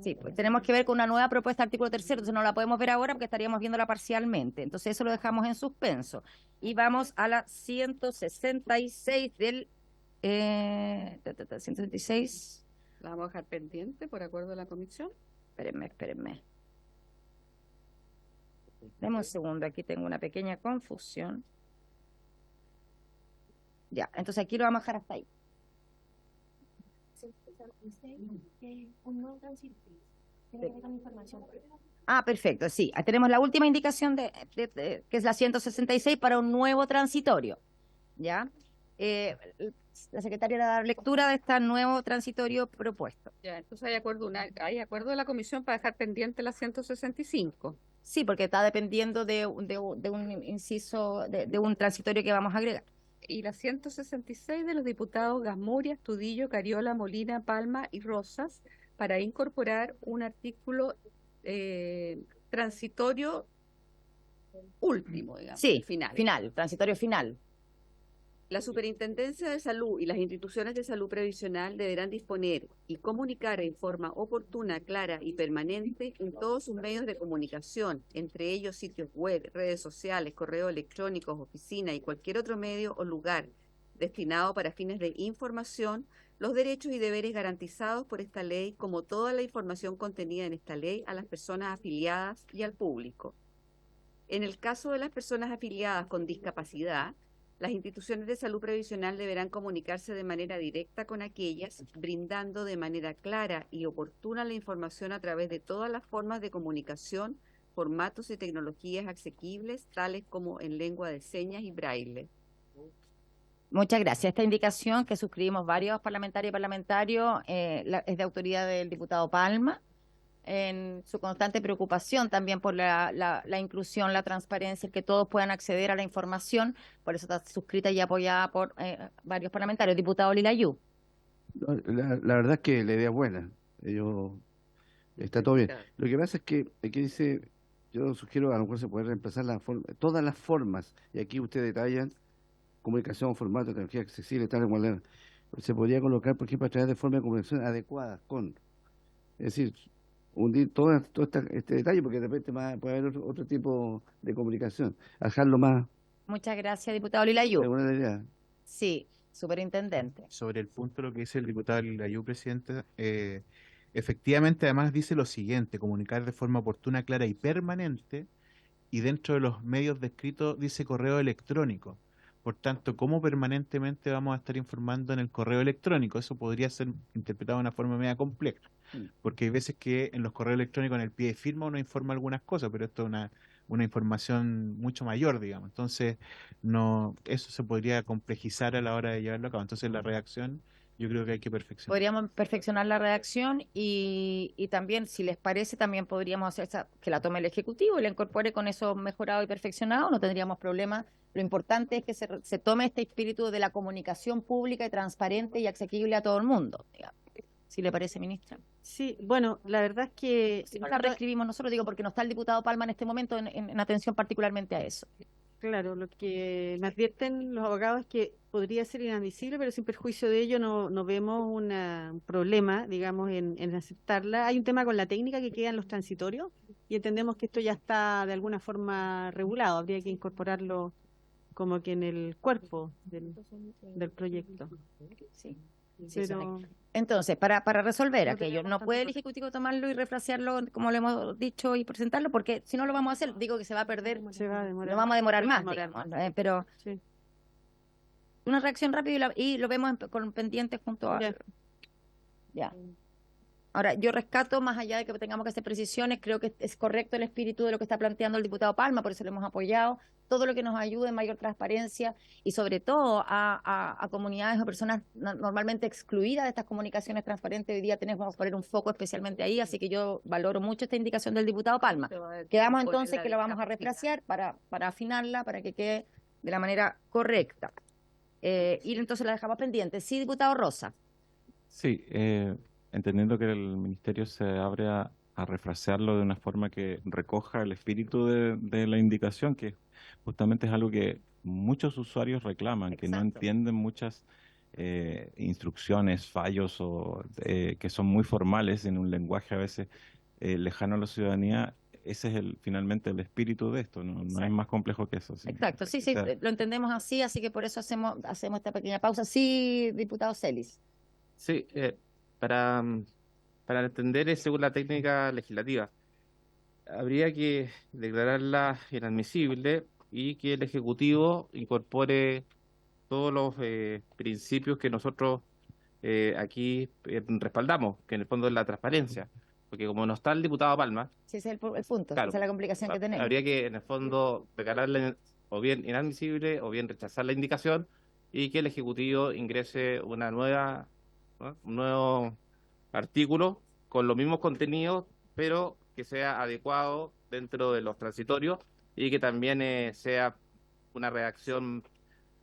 Sí, pues tenemos que ver con una nueva propuesta de artículo 3º, entonces no la podemos ver ahora porque estaríamos viéndola parcialmente. Entonces eso lo dejamos en suspenso. Y vamos a la 166 del... 166. La vamos a dejar pendiente por acuerdo de la comisión. Espérenme. Deme un segundo, aquí tengo una pequeña confusión. Ya, entonces aquí lo vamos a dejar hasta ahí. Ah, perfecto, sí. Tenemos la última indicación que es la 166 para un nuevo transitorio. ¿Ya? La secretaria va a dar lectura de este nuevo transitorio propuesto. Ya, entonces hay acuerdo de la comisión para dejar pendiente la 165. Sí, porque está dependiendo de un inciso, de un transitorio que vamos a agregar. Y la 166 de los diputados Gasmuria, Astudillo, Cariola, Molina, Palma y Rosas para incorporar un artículo transitorio último, digamos. Sí, final, transitorio final. La Superintendencia de Salud y las instituciones de salud previsional deberán disponer y comunicar en forma oportuna, clara y permanente en todos sus medios de comunicación, entre ellos sitios web, redes sociales, correos electrónicos, oficina y cualquier otro medio o lugar destinado para fines de información, los derechos y deberes garantizados por esta ley, como toda la información contenida en esta ley, a las personas afiliadas y al público. En el caso de las personas afiliadas con discapacidad, las instituciones de salud previsional deberán comunicarse de manera directa con aquellas, brindando de manera clara y oportuna la información a través de todas las formas de comunicación, formatos y tecnologías asequibles, tales como en lengua de señas y braille. Muchas gracias. Esta indicación que suscribimos varios parlamentarios y parlamentarios es de autoridad del diputado Palma. en su constante preocupación también por la inclusión, la transparencia, el que todos puedan acceder a la información. Por eso está suscrita y apoyada por varios parlamentarios. Diputado Lilayú. No, la verdad es que la idea es buena. Está todo bien. Lo que pasa es que aquí dice, yo sugiero a lo mejor se puede reemplazar todas las formas, y aquí usted detallan comunicación, formato, tecnología accesible, tal y cual. Se podría colocar, por ejemplo, a través de formas de comunicación adecuadas con. Es decir, hundir todo este detalle, porque de repente puede haber otro tipo de comunicación. Dejarlo más. Muchas gracias, diputado Lilayú. ¿Alguna idea? Sí, superintendente. Sobre el punto de lo que dice el diputado Lilayú, presidente, efectivamente además dice lo siguiente: comunicar de forma oportuna, clara y permanente, y dentro de los medios descritos dice correo electrónico. Por tanto, ¿cómo permanentemente vamos a estar informando en el correo electrónico? Eso podría ser interpretado de una forma media compleja, porque hay veces que en los correos electrónicos, en el pie de firma, uno informa algunas cosas, pero esto es una información mucho mayor, digamos. Entonces, eso se podría complejizar a la hora de llevarlo a cabo. Entonces, la redacción yo creo que hay que perfeccionar. Podríamos perfeccionar la redacción y también, si les parece, también podríamos hacer que la tome el Ejecutivo y la incorpore con eso mejorado y perfeccionado, no tendríamos problema. Lo importante es que se tome este espíritu de la comunicación pública y transparente y asequible a todo el mundo, digamos. Si le parece, ministra. Sí, bueno, la verdad es que Si no la reescribimos nosotros, digo, porque no está el diputado Palma en este momento en atención particularmente a eso. claro, lo que me advierten los abogados es que podría ser inadmisible, pero sin perjuicio de ello no vemos un problema, digamos, en aceptarla. Hay un tema con la técnica que queda en los transitorios y entendemos que esto ya está de alguna forma regulado. Habría que incorporarlo como que en el cuerpo del proyecto. Sí. Pero Entonces, para resolver aquello, no puede el Ejecutivo tomarlo y refrasearlo como lo hemos dicho y presentarlo, porque si no lo vamos a hacer, digo que se va a perder, se va a demorar. lo vamos a demorar más, demorar digamos, pero Sí. una reacción rápida y lo vemos con pendientes junto a... Ya. Ya. Ahora, yo rescato, más allá de que tengamos que hacer precisiones, creo que es correcto el espíritu de lo que está planteando el diputado Palma, por eso lo hemos apoyado, todo lo que nos ayude en mayor transparencia y sobre todo a comunidades o personas normalmente excluidas de estas comunicaciones transparentes. Hoy día tenemos que poner un foco especialmente ahí, así que yo valoro mucho esta indicación del diputado Palma. Quedamos entonces que lo vamos a refrasear para afinarla, para que quede de la manera correcta. Y entonces la dejamos pendiente. Sí, diputado Rosa. Sí, entendiendo que el ministerio se abre a refrasearlo de una forma que recoja el espíritu de la indicación, que justamente es algo que muchos usuarios reclaman, que no Exacto. entienden muchas instrucciones, fallos o que son muy formales en un lenguaje a veces lejano a la ciudadanía. Ese es finalmente el espíritu de esto, no es Exacto. más complejo que eso. Sí. Exacto, sí, O sea, lo entendemos así que por eso hacemos esta pequeña pausa. Sí, diputado Celis. Sí, para entender según la técnica legislativa, habría que declararla inadmisible y que el Ejecutivo incorpore todos los principios que nosotros aquí respaldamos, que en el fondo es la transparencia. Porque como no está el diputado Palma, Sí, ese es el punto, Claro. esa es la complicación que tenemos. habría que en el fondo declararla o bien inadmisible o bien rechazar la indicación y que el Ejecutivo ingrese un nuevo artículo con los mismos contenidos, pero que sea adecuado dentro de los transitorios y que también sea una redacción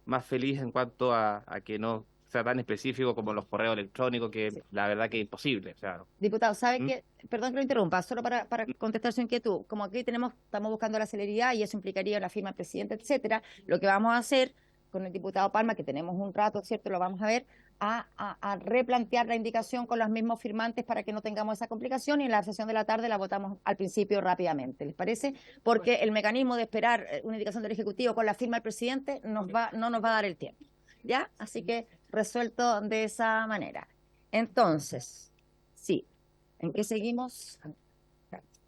más feliz en cuanto a que no sea tan específico como los correos electrónicos, que Sí. la verdad que es imposible. O sea, Diputado, ¿sabe ¿Mm? qué? Perdón que lo interrumpa, solo para contestar su inquietud. Como aquí estamos buscando la celeridad y eso implicaría la firma del presidente, etcétera, lo que vamos a hacer con el diputado Palma, que tenemos un rato, ¿cierto? Lo vamos a ver, a replantear la indicación con los mismos firmantes para que no tengamos esa complicación y en la sesión de la tarde la votamos al principio rápidamente. ¿Les parece? Porque el mecanismo de esperar una indicación del Ejecutivo con la firma del presidente no nos va a dar el tiempo. ¿Ya? Así que resuelto de esa manera. Entonces, sí. ¿En qué seguimos?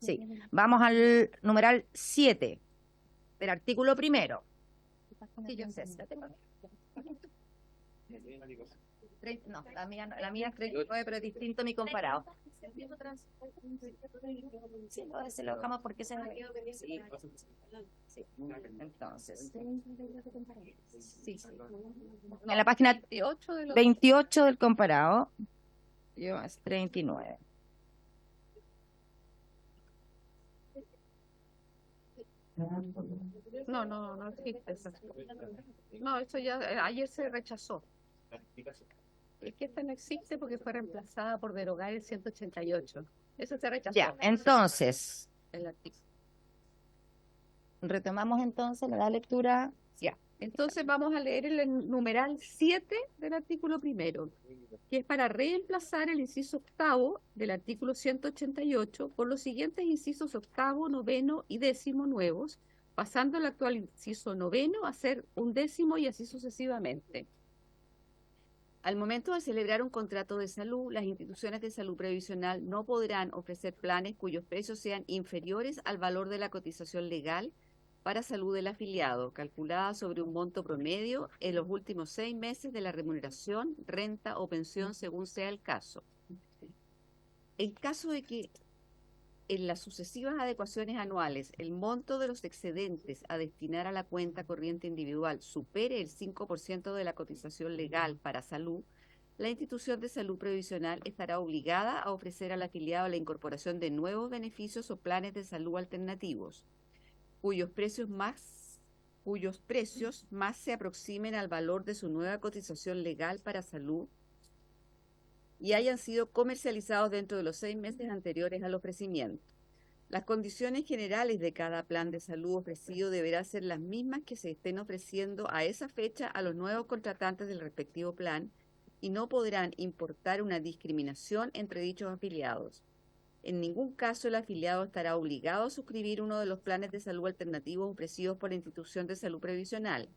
Sí. Vamos al numeral 7 del artículo primero. Sí, yo sé, la tengo. No, la mía es 39, pero es distinto a mi comparado. Sí, se lo dejamos porque se me... Sí. Sí. Entonces, sí. En la página 28 del comparado, yo es 39. No existe eso. No, eso ya ayer se rechazó. Es que esta no existe porque fue reemplazada por derogar el 188. Eso se rechazó. Ya, entonces, El artículo. retomamos entonces la lectura. Ya. Entonces vamos a leer el numeral 7 del artículo primero, que es para reemplazar el inciso octavo del artículo 188 por los siguientes incisos octavo, noveno y décimo nuevos, pasando el actual inciso noveno a ser un décimo y así sucesivamente. Al momento de celebrar un contrato de salud, las instituciones de salud previsional no podrán ofrecer planes cuyos precios sean inferiores al valor de la cotización legal para salud del afiliado, calculada sobre un monto promedio en los últimos 6 meses de la remuneración, renta o pensión, según sea el caso. En caso de que en las sucesivas adecuaciones anuales el monto de los excedentes a destinar a la cuenta corriente individual supere el 5% de la cotización legal para salud, la institución de salud previsional estará obligada a ofrecer al afiliado la incorporación de nuevos beneficios o planes de salud alternativos, cuyos precios más se aproximen al valor de su nueva cotización legal para salud y hayan sido comercializados dentro de los 6 meses anteriores al ofrecimiento. Las condiciones generales de cada plan de salud ofrecido deberán ser las mismas que se estén ofreciendo a esa fecha a los nuevos contratantes del respectivo plan y no podrán importar una discriminación entre dichos afiliados. En ningún caso el afiliado estará obligado a suscribir uno de los planes de salud alternativos ofrecidos por la institución de salud previsional.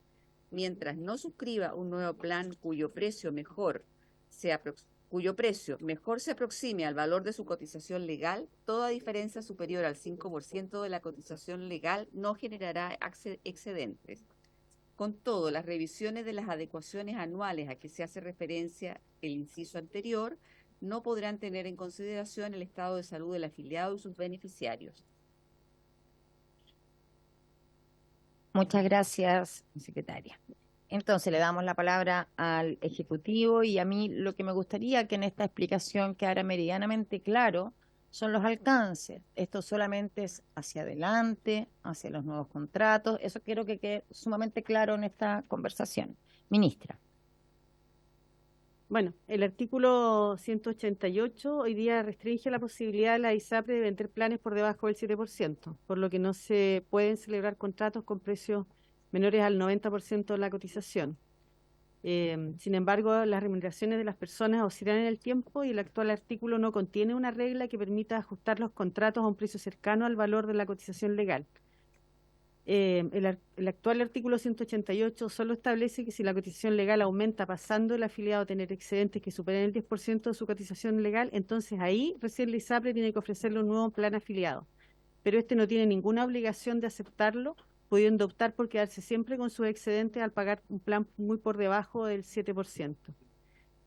Mientras no suscriba un nuevo plan cuyo precio mejor se aproxime al valor de su cotización legal, toda diferencia superior al 5% de la cotización legal no generará excedentes. Con todo, las revisiones de las adecuaciones anuales a que se hace referencia el inciso anterior no podrán tener en consideración el estado de salud del afiliado y sus beneficiarios. Muchas gracias, secretaria. Entonces le damos la palabra al Ejecutivo y a mí lo que me gustaría que en esta explicación quedara meridianamente claro son los alcances. Esto solamente es hacia adelante, hacia los nuevos contratos. Eso quiero que quede sumamente claro en esta conversación. Ministra. Bueno, el artículo 188 hoy día restringe la posibilidad de la ISAPRE de vender planes por debajo del 7%, por lo que no se pueden celebrar contratos con precios menores al 90% de la cotización. Sin embargo, las remuneraciones de las personas oscilan en el tiempo y el actual artículo no contiene una regla que permita ajustar los contratos a un precio cercano al valor de la cotización legal. El actual artículo 188 solo establece que si la cotización legal aumenta pasando el afiliado a tener excedentes que superen el 10% de su cotización legal, entonces ahí recién la ISAPRE tiene que ofrecerle un nuevo plan afiliado. Pero este no tiene ninguna obligación de aceptarlo, pudiendo optar por quedarse siempre con sus excedentes al pagar un plan muy por debajo del 7%.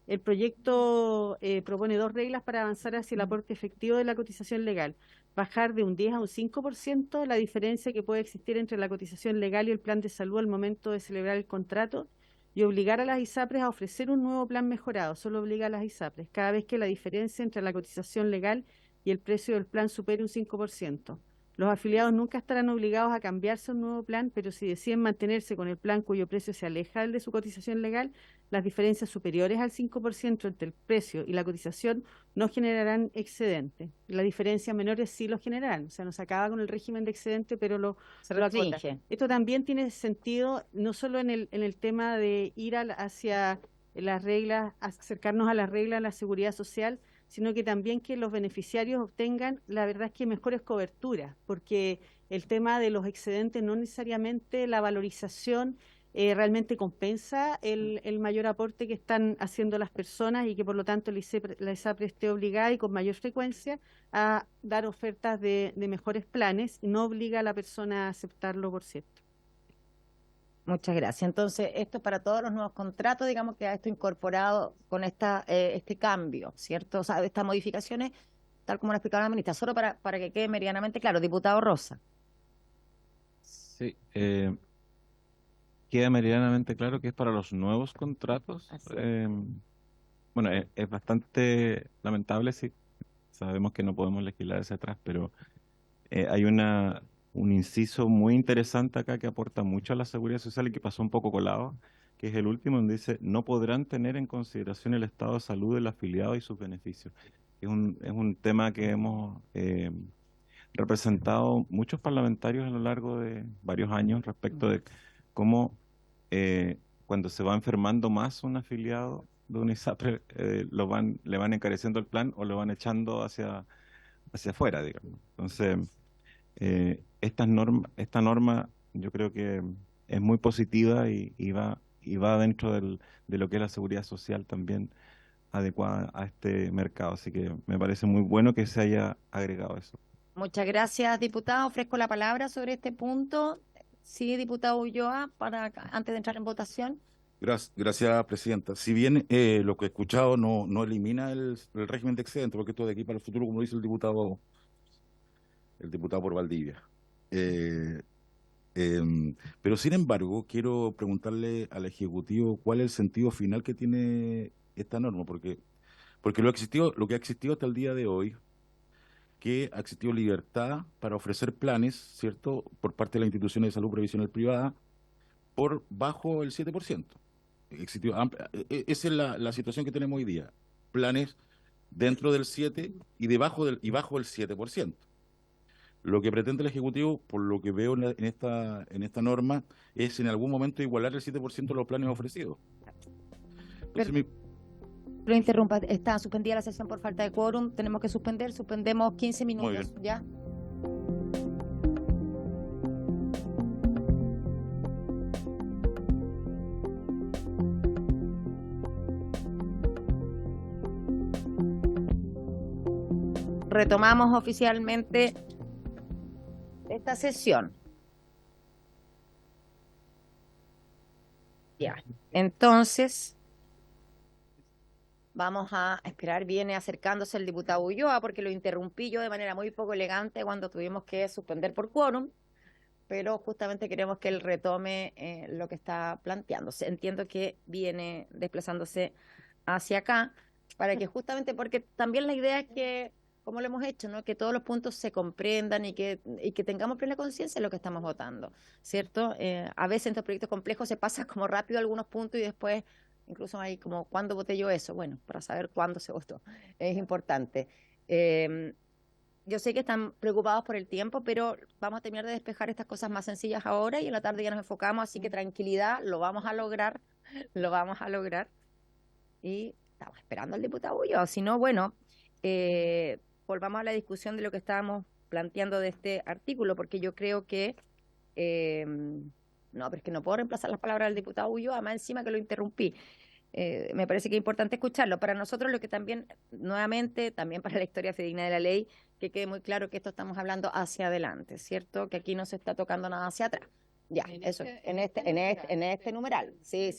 El proyecto propone 2 reglas para avanzar hacia el aporte efectivo de la cotización legal. Bajar de un 10 a un 5% la diferencia que puede existir entre la cotización legal y el plan de salud al momento de celebrar el contrato y obligar a las ISAPRES a ofrecer un nuevo plan mejorado. Solo obliga a las ISAPRES cada vez que la diferencia entre la cotización legal y el precio del plan supere un 5%. Los afiliados nunca estarán obligados a cambiarse a un nuevo plan, pero si deciden mantenerse con el plan cuyo precio se aleja del de su cotización legal, las diferencias superiores al 5% entre el precio y la cotización no generarán excedente. Las diferencias menores sí lo generarán, o sea, no se acaba con el régimen de excedente, pero lo restringe. acota. Esto también tiene sentido no solo en el tema de ir hacia las reglas, acercarnos a las reglas de la seguridad social, sino que también que los beneficiarios obtengan, la verdad es que mejores coberturas, porque el tema de los excedentes no necesariamente la valorización realmente compensa el mayor aporte que están haciendo las personas y que por lo tanto la ISAPRE esté obligada y con mayor frecuencia a dar ofertas de mejores planes y no obliga a la persona a aceptarlo, por cierto. Muchas gracias. Entonces, esto es para todos los nuevos contratos, digamos que esto incorporado con este cambio, ¿cierto? O sea, estas modificaciones, tal como lo explicaba la ministra, solo para que quede meridianamente claro. Diputado Rosa. Sí, queda meridianamente claro que es para los nuevos contratos. Bueno, es bastante lamentable, sí. Sabemos que no podemos legislar hacia atrás, pero hay una un inciso muy interesante acá que aporta mucho a la seguridad social y que pasó un poco colado, que es el último, donde dice, no podrán tener en consideración el estado de salud del afiliado y sus beneficios. Es un tema que hemos representado muchos parlamentarios a lo largo de varios años respecto de cómo cuando se va enfermando más un afiliado de un ISAPRE, le van encareciendo el plan o lo van echando hacia afuera, digamos. Entonces, esta norma yo creo que es muy positiva y va dentro de lo que es la seguridad social también adecuada a este mercado. Así que me parece muy bueno que se haya agregado eso. Muchas gracias, diputado. Ofrezco la palabra sobre este punto. Sí, diputado Ulloa, antes de entrar en votación. Gracias, presidenta. Si bien lo que he escuchado no elimina el régimen de excedente, porque esto de aquí para el futuro, como dice el diputado por Valdivia. Pero sin embargo, quiero preguntarle al Ejecutivo cuál es el sentido final que tiene esta norma, porque lo que ha existido hasta el día de hoy, que ha existido libertad para ofrecer planes, ¿cierto?, por parte de las instituciones de salud previsional privada, por bajo el 7%. Esa es la situación que tenemos hoy día. Planes dentro del 7% y bajo el 7%. Lo que pretende el Ejecutivo, por lo que veo en esta norma, es en algún momento igualar el 7% de los planes ofrecidos. Entonces, Lo interrumpa, está suspendida la sesión por falta de quórum, tenemos que suspendemos 15 Muy minutos, bien. ¿ya? Retomamos oficialmente esta sesión. Ya, entonces vamos a esperar, viene acercándose el diputado Ulloa, porque lo interrumpí yo de manera muy poco elegante cuando tuvimos que suspender por quórum, pero justamente queremos que él retome lo que está planteándose. Entiendo que viene desplazándose hacia acá, para que justamente, porque también la idea es que, como lo hemos hecho, ¿no?, que todos los puntos se comprendan y que tengamos plena conciencia de lo que estamos votando, ¿cierto? A veces en estos proyectos complejos se pasa como rápido algunos puntos y después incluso hay como, ¿cuándo voté yo eso? Bueno, para saber cuándo se votó, es importante. Yo sé que están preocupados por el tiempo, pero vamos a terminar de despejar estas cosas más sencillas ahora y en la tarde ya nos enfocamos, así que tranquilidad, lo vamos a lograr, y estamos esperando al diputado Ulloa, si no, bueno, volvamos a la discusión de lo que estábamos planteando de este artículo, porque yo creo que no, pero es que no puedo reemplazar las palabras del diputado Ulloa, más encima que lo interrumpí. Me parece que es importante escucharlo. Para nosotros lo que también, nuevamente, también para la historia fidedigna de la ley, que quede muy claro que esto estamos hablando hacia adelante, ¿cierto? Que aquí no se está tocando nada hacia atrás. Ya, eso, en este numeral. Sí,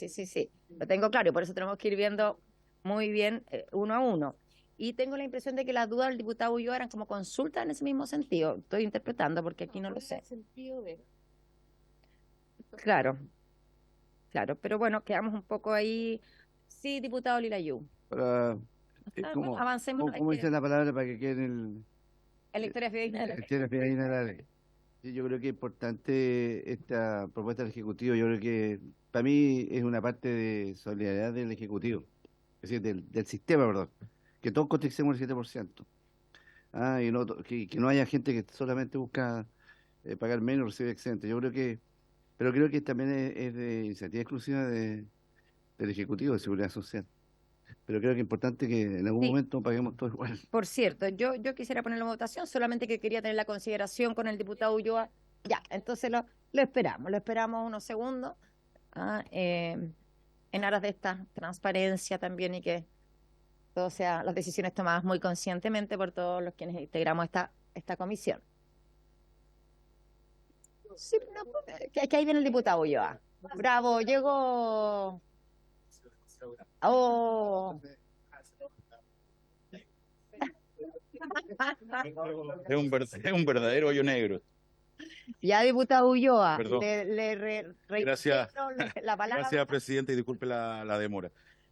lo tengo claro, y por eso tenemos que ir viendo muy bien uno a uno. Y tengo la impresión de que las dudas del diputado Ulloa eran como consultas en ese mismo sentido. Estoy interpretando porque aquí no lo sé. Claro, pero bueno, quedamos un poco ahí. Sí, diputado Lilayú. Para, Bueno, avancemos. ¿cómo dice la palabra para que quede En la historia fidedigna de la ley. historia fidedigna de la ley? Sí, yo creo que es importante esta propuesta del Ejecutivo. Yo creo que para mí es una parte de solidaridad del Ejecutivo, es decir, del sistema, perdón, que todos coticemos el 7%. Y no, que no haya gente que solamente busca pagar menos, recibir excedente. Pero creo que también es de iniciativa exclusiva del Ejecutivo de Seguridad Social. Pero creo que es importante que en algún momento paguemos todos igual. Por cierto, yo quisiera ponerlo en votación, solamente que quería tener la consideración con el diputado Ulloa. Ya, entonces lo esperamos unos segundos, en aras de esta transparencia también y que todo sea, las decisiones tomadas muy conscientemente por todos los quienes integramos esta comisión. Sí, no, que ahí viene el diputado Ulloa. Bravo, llegó. Oh. Es un verdadero hoyo negro. Ya, diputado Ulloa, Perdón. Gracias. la palabra. Gracias, presidente, y disculpe la demora.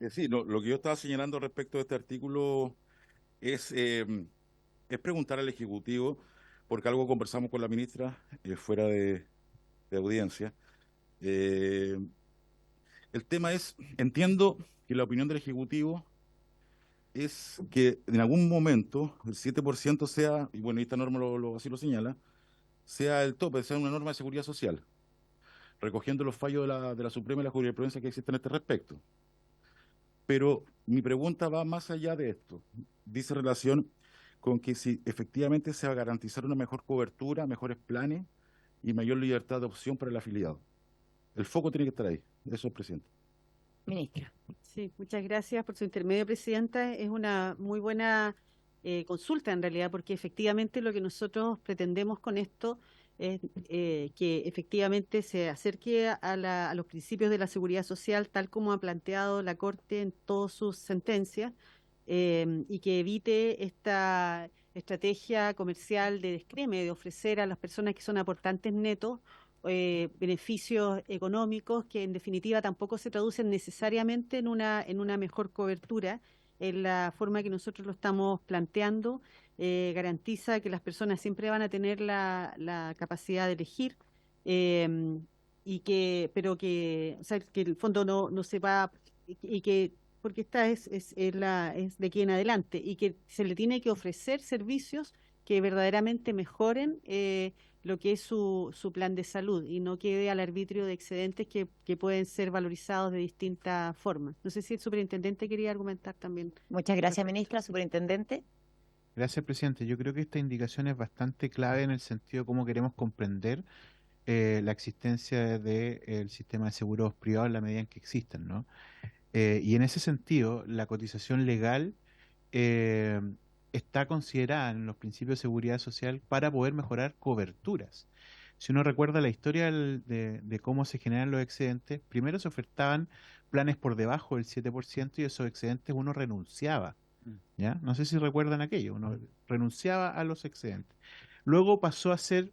Sí, lo que yo estaba señalando respecto a este artículo es preguntar al Ejecutivo, porque algo conversamos con la ministra fuera de audiencia. El tema es, entiendo que la opinión del Ejecutivo es que en algún momento el 7% sea, y bueno, esta norma así lo señala, sea el tope, sea una norma de seguridad social, recogiendo los fallos de la Suprema y la jurisprudencia que existen a este respecto. Pero mi pregunta va más allá de esto. Dice relación con que si efectivamente se va a garantizar una mejor cobertura, mejores planes y mayor libertad de opción para el afiliado. El foco tiene que estar ahí. Eso es, presidente. Ministra. Sí, muchas gracias por su intermedio, Presidenta. Es una muy buena consulta en realidad, porque efectivamente lo que nosotros pretendemos con esto es que efectivamente se acerque a los principios de la seguridad social, tal como ha planteado la Corte en todas sus sentencias, y que evite esta estrategia comercial de descreme, de ofrecer a las personas que son aportantes netos beneficios económicos que en definitiva tampoco se traducen necesariamente en una mejor cobertura. En la forma que nosotros lo estamos planteando, garantiza que las personas siempre van a tener la capacidad de elegir, pero que, o sea, que el fondo no se va, y que porque esta es de aquí en adelante, y que se le tiene que ofrecer servicios que verdaderamente mejoren lo que es su plan de salud y no quede al arbitrio de excedentes que pueden ser valorizados de distintas formas. No sé si el superintendente quería argumentar también. Muchas gracias, ministra. Superintendente. Gracias, presidente. Yo creo que esta indicación es bastante clave en el sentido de cómo queremos comprender la existencia del sistema de seguros privados en la medida en que existen, ¿no? Y en ese sentido, la cotización legal está considerada en los principios de seguridad social para poder mejorar coberturas. Si uno recuerda la historia de cómo se generan los excedentes, primero se ofertaban planes por debajo del 7% y esos excedentes uno renunciaba, ¿ya? No sé si recuerdan aquello, uno renunciaba a los excedentes. Luego pasó a ser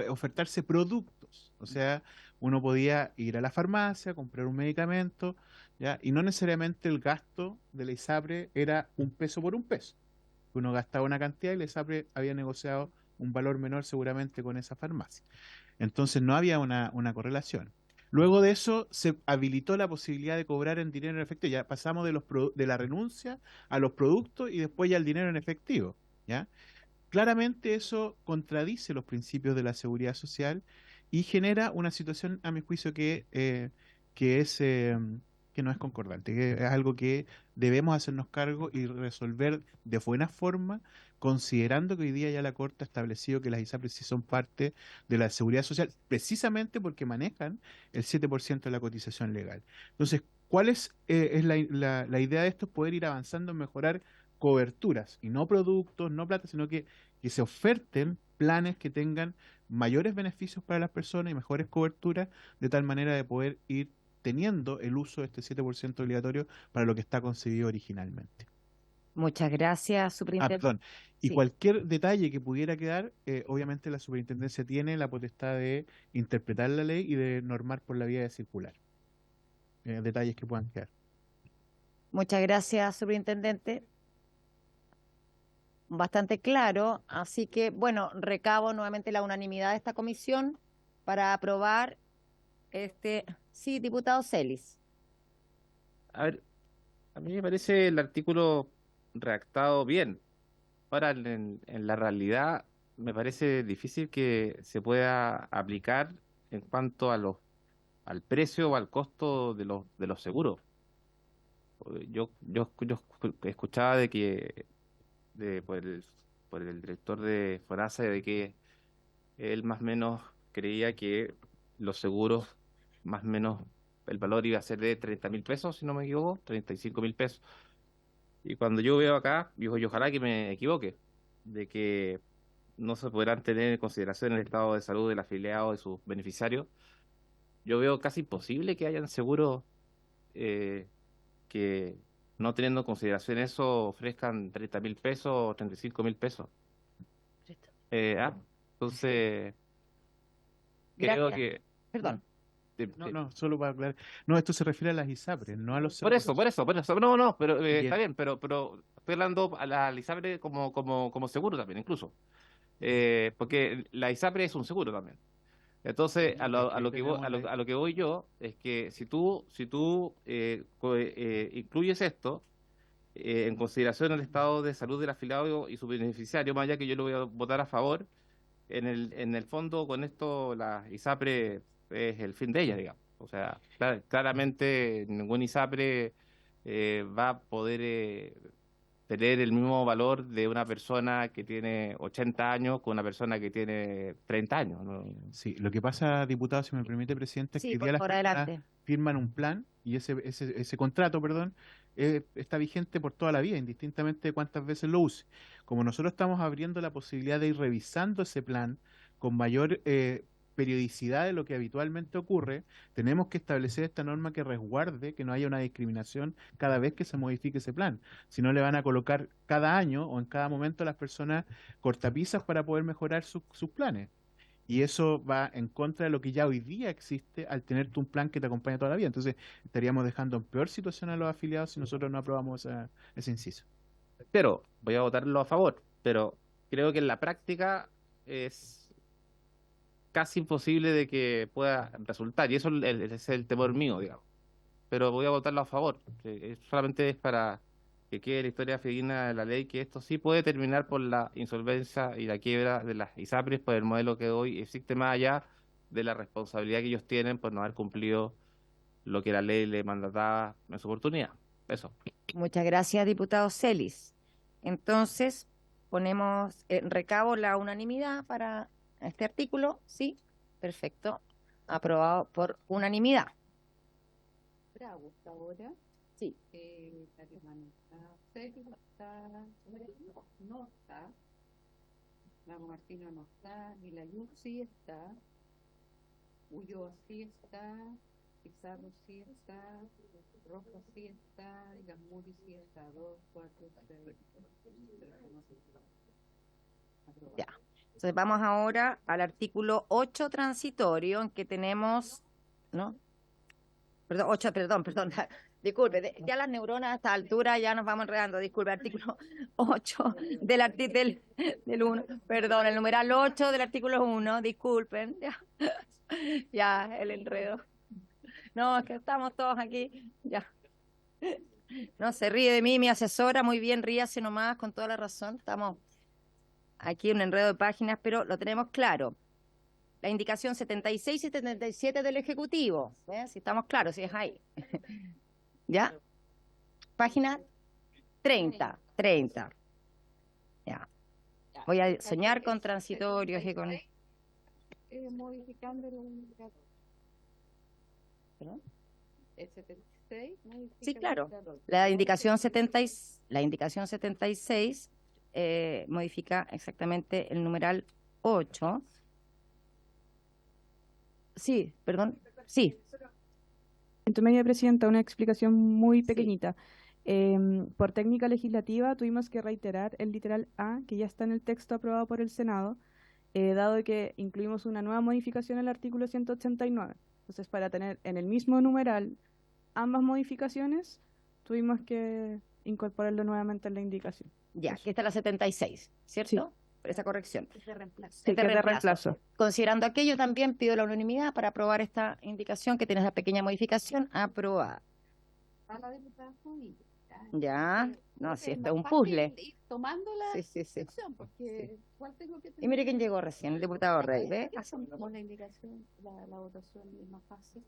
ofertarse productos, o sea, uno podía ir a la farmacia, comprar un medicamento, ¿ya? Y no necesariamente el gasto de la ISAPRE era un peso por un peso. Uno gastaba una cantidad y la ISAPRE había negociado un valor menor seguramente con esa farmacia. Entonces no había una correlación. Luego de eso se habilitó la posibilidad de cobrar en dinero en efectivo. Ya pasamos de la renuncia a los productos y después ya al dinero en efectivo, ¿ya? Claramente eso contradice los principios de la seguridad social y genera una situación, a mi juicio, que no es concordante, que es algo que debemos hacernos cargo y resolver de buena forma, considerando que hoy día ya la Corte ha establecido que las ISAPRES sí son parte de la seguridad social, precisamente porque manejan el 7% de la cotización legal. Entonces, ¿cuál es la idea de esto? Es poder ir avanzando en mejorar coberturas, y no productos, no plata, sino que se oferten planes que tengan mayores beneficios para las personas y mejores coberturas, de tal manera de poder ir teniendo el uso de este 7% obligatorio para lo que está concebido originalmente. Muchas gracias, superintendente. Perdón. Y Sí. cualquier detalle que pudiera quedar, obviamente la superintendencia tiene la potestad de interpretar la ley y de normar por la vía de circular. Detalles que puedan quedar. Muchas gracias, superintendente. Bastante claro, así que, bueno, recabo nuevamente la unanimidad de esta comisión para aprobar sí, diputado Celis. A ver, a mí me parece el artículo redactado bien. Ahora, en la realidad, me parece difícil que se pueda aplicar en cuanto a al precio o al costo de los seguros. Yo escuchaba de que por el director de FONASA, de que él más o menos creía que los seguros, más o menos, el valor iba a ser de 30.000 pesos, si no me equivoco, 35.000 pesos. Y cuando yo veo acá, digo, y ojalá que me equivoque, de que no se podrán tener en consideración el estado de salud del afiliado y sus beneficiarios, yo veo casi imposible que hayan seguros que, no teniendo en consideración eso, ofrezcan 30.000 pesos o 35.000 pesos. Entonces, creo Gracias. que... Perdón. No, solo para aclarar. No, esto se refiere a las ISAPRES, no a los Por eso, no, pero Y está bien, pero estoy hablando a la ISAPRE como seguro también, incluso. porque la ISAPRE es un seguro también. Entonces, a lo que voy, a lo que voy yo es que si tú incluyes esto en consideración el estado de salud del afiliado y su beneficiario, más allá que yo lo voy a votar a favor, en el fondo con esto la ISAPRE es el fin de ella, digamos. O sea, claramente ningún ISAPRE va a poder tener el mismo valor de una persona que tiene 80 años con una persona que tiene 30 años, ¿no? Sí, lo que pasa, diputado, si me permite, presidente, es Sí, que hoy por día las favor, personas adelante. firman un plan y ese contrato, perdón, está vigente por toda la vida, indistintamente de cuántas veces lo use. Como nosotros estamos abriendo la posibilidad de ir revisando ese plan con mayor periodicidad de lo que habitualmente ocurre, tenemos que establecer esta norma que resguarde que no haya una discriminación cada vez que se modifique ese plan. Si no, le van a colocar cada año o en cada momento a las personas cortapisas para poder mejorar sus planes. Y eso va en contra de lo que ya hoy día existe al tener tú un plan que te acompaña toda la vida. Entonces, estaríamos dejando en peor situación a los afiliados si nosotros no aprobamos ese inciso. Pero voy a votarlo a favor, pero creo que en la práctica es casi imposible de que pueda resultar, y eso es el temor mío, digamos. Pero voy a votarlo a favor. Solamente es para que quede la historia fidedigna de la ley, que esto sí puede terminar por la insolvencia y la quiebra de las ISAPRES por el modelo que hoy existe, más allá de la responsabilidad que ellos tienen por no haber cumplido lo que la ley le mandataba en su oportunidad. Eso. Muchas gracias, diputado Celis. Entonces, ponemos en recabo la unanimidad para este artículo. Sí, perfecto. Aprobado por unanimidad. Bravo, hasta ahora. Sí. La alemana está, Celis está, no está, Lago Martino no está, Vilayú sí está, Ulloa sí está, Pizarro sí está, Rojas sí está, Gamuri sí está, 2, 4, 6. Ya. Entonces vamos ahora al artículo 8 transitorio, en que tenemos, ¿no? Perdón, 8, perdón. Disculpe, ya las neuronas a esta altura ya nos vamos enredando. Disculpe, artículo 8 del 1, perdón, el numeral 8 del artículo 1, disculpen, ya el enredo. No, es que estamos todos aquí, ya. No se ríe de mí, mi asesora, muy bien, ríase nomás, con toda la razón. Estamos aquí en un enredo de páginas, pero lo tenemos claro. La indicación 76 y 77 del Ejecutivo, ¿eh? Si estamos claros, si es ahí. ¿Ya? Página 30. Ya. Voy a soñar con transitorios y con... Modificando el ¿Perdón? el 76. Sí, claro. La indicación 76 modifica exactamente el numeral 8. Sí, perdón. Sí. Intermedia, Presidenta, una explicación muy pequeñita. Por técnica legislativa tuvimos que reiterar el literal A, que ya está en el texto aprobado por el Senado, dado que incluimos una nueva modificación al artículo 189. Entonces, para tener en el mismo numeral ambas modificaciones, tuvimos que incorporarlo nuevamente en la indicación. Ya, aquí está la 76, ¿cierto? Sí. Esa corrección. Sí, de que es de reemplazo. Considerando aquello, también pido la unanimidad para aprobar esta indicación que tiene esa pequeña modificación aprobada. Ya, no, si esto es un puzzle. Tomando la Sí. sección, porque ¿cuál tengo que tener? Y mire quién llegó recién, el diputado Rey, ¿ve? Hacemos la indicación, la votación es más fácil.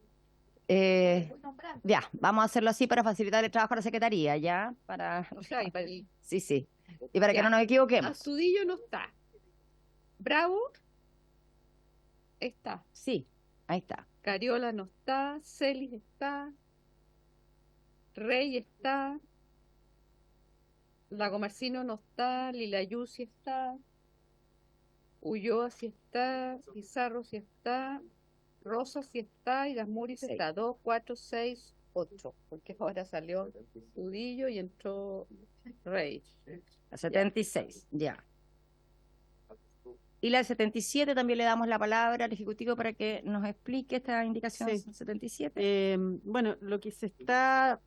Ya, vamos a hacerlo así para facilitar el trabajo a la Secretaría, ¿ya? O sea, y para el Sí. Y para que Ya. no nos equivoquemos. Astudillo no está. Bravo está. Sí, ahí está. Cariola no está. Celis está. Rey está. Lago Marcino no está. Lilayú sí está. Ulloa sí está. Pizarro sí está. Rosa sí está. Y Gasmuri sí Sí. está. 2, 4, 6, 8. Porque ahora salió Astudillo y entró Rey. La 76, ya. Y la 77 también le damos la palabra al Ejecutivo para que nos explique esta indicación Sí. 77. Bueno, lo que se está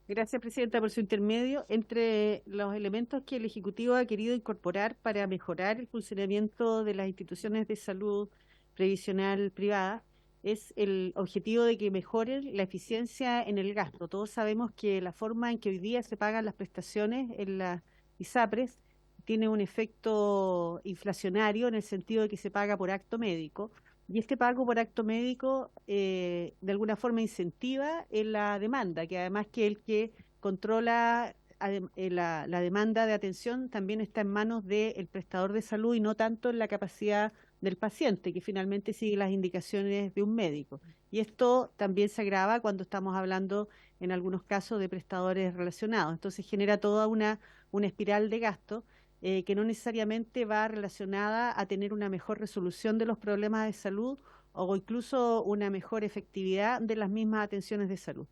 Gracias, Presidenta, por su intermedio. Entre los elementos que el Ejecutivo ha querido incorporar para mejorar el funcionamiento de las instituciones de salud previsional privada es el objetivo de que mejoren la eficiencia en el gasto. Todos sabemos que la forma en que hoy día se pagan las prestaciones en las ISAPRES tiene un efecto inflacionario en el sentido de que se paga por acto médico. Y este pago por acto médico de alguna forma incentiva en la demanda, que además que el que controla la demanda de atención también está en manos del prestador de salud y no tanto en la capacidad del paciente, que finalmente sigue las indicaciones de un médico. Y esto también se agrava cuando estamos hablando en algunos casos de prestadores relacionados. Entonces genera toda una espiral de gasto que no necesariamente va relacionada a tener una mejor resolución de los problemas de salud o incluso una mejor efectividad de las mismas atenciones de salud.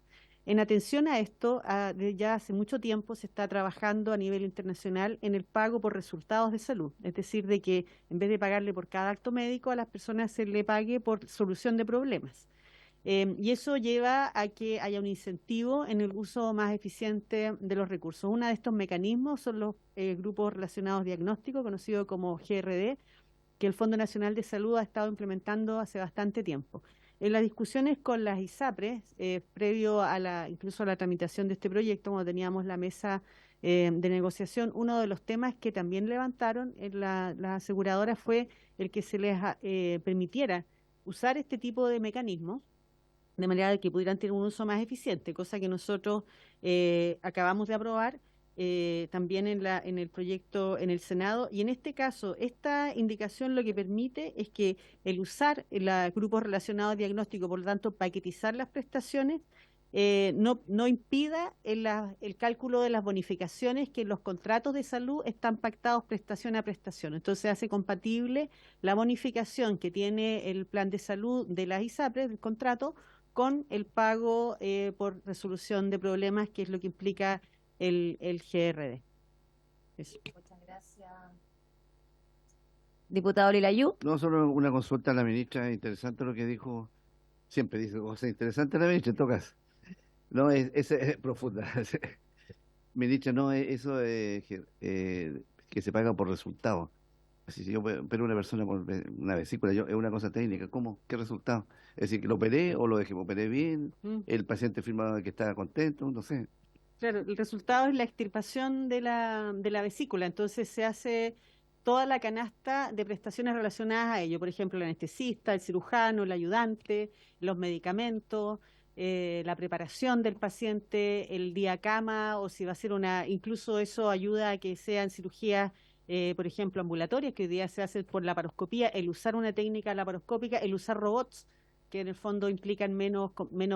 En atención a esto, ya hace mucho tiempo se está trabajando a nivel internacional en el pago por resultados de salud, es decir, de que en vez de pagarle por cada acto médico, a las personas se le pague por solución de problemas. Y eso lleva a que haya un incentivo en el uso más eficiente de los recursos. Uno de estos mecanismos son los grupos relacionados diagnósticos, conocidos como GRD, que el Fondo Nacional de Salud ha estado implementando hace bastante tiempo. En las discusiones con las ISAPRES, previo a incluso a la tramitación de este proyecto, cuando teníamos la mesa de negociación, uno de los temas que también levantaron en las aseguradoras fue el que se les permitiera usar este tipo de mecanismos de manera de que pudieran tener un uso más eficiente, cosa que nosotros acabamos de aprobar también en el proyecto en el Senado. Y en este caso, esta indicación lo que permite es que el usar grupos relacionados diagnóstico, por lo tanto, paquetizar las prestaciones, no impida el cálculo de las bonificaciones que en los contratos de salud están pactados prestación a prestación. Entonces hace compatible la bonificación que tiene el plan de salud de las ISAPRES, del contrato, con el pago por resolución de problemas, que es lo que implica el GRD. Eso. Muchas gracias. Diputado Lilayú. No, solo una consulta a la ministra, interesante lo que dijo, siempre dice cosas interesantes la ministra, en todo caso. No, es profunda. Ministra, no, eso que se paga por resultado. Si yo opero una persona por una vesícula, es una cosa técnica, ¿cómo? ¿Qué resultado? Es decir, que lo operé o lo dejé, operé bien, el paciente firma que estaba contento, no sé. Claro, el resultado es la extirpación de la vesícula, entonces se hace toda la canasta de prestaciones relacionadas a ello, por ejemplo, el anestesista, el cirujano, el ayudante, los medicamentos, la preparación del paciente, el día cama, o si va a ser incluso eso ayuda a que sean cirugías, por ejemplo, ambulatorias, que hoy día se hace por laparoscopía, el usar una técnica laparoscópica, el usar robots, que en el fondo implican menos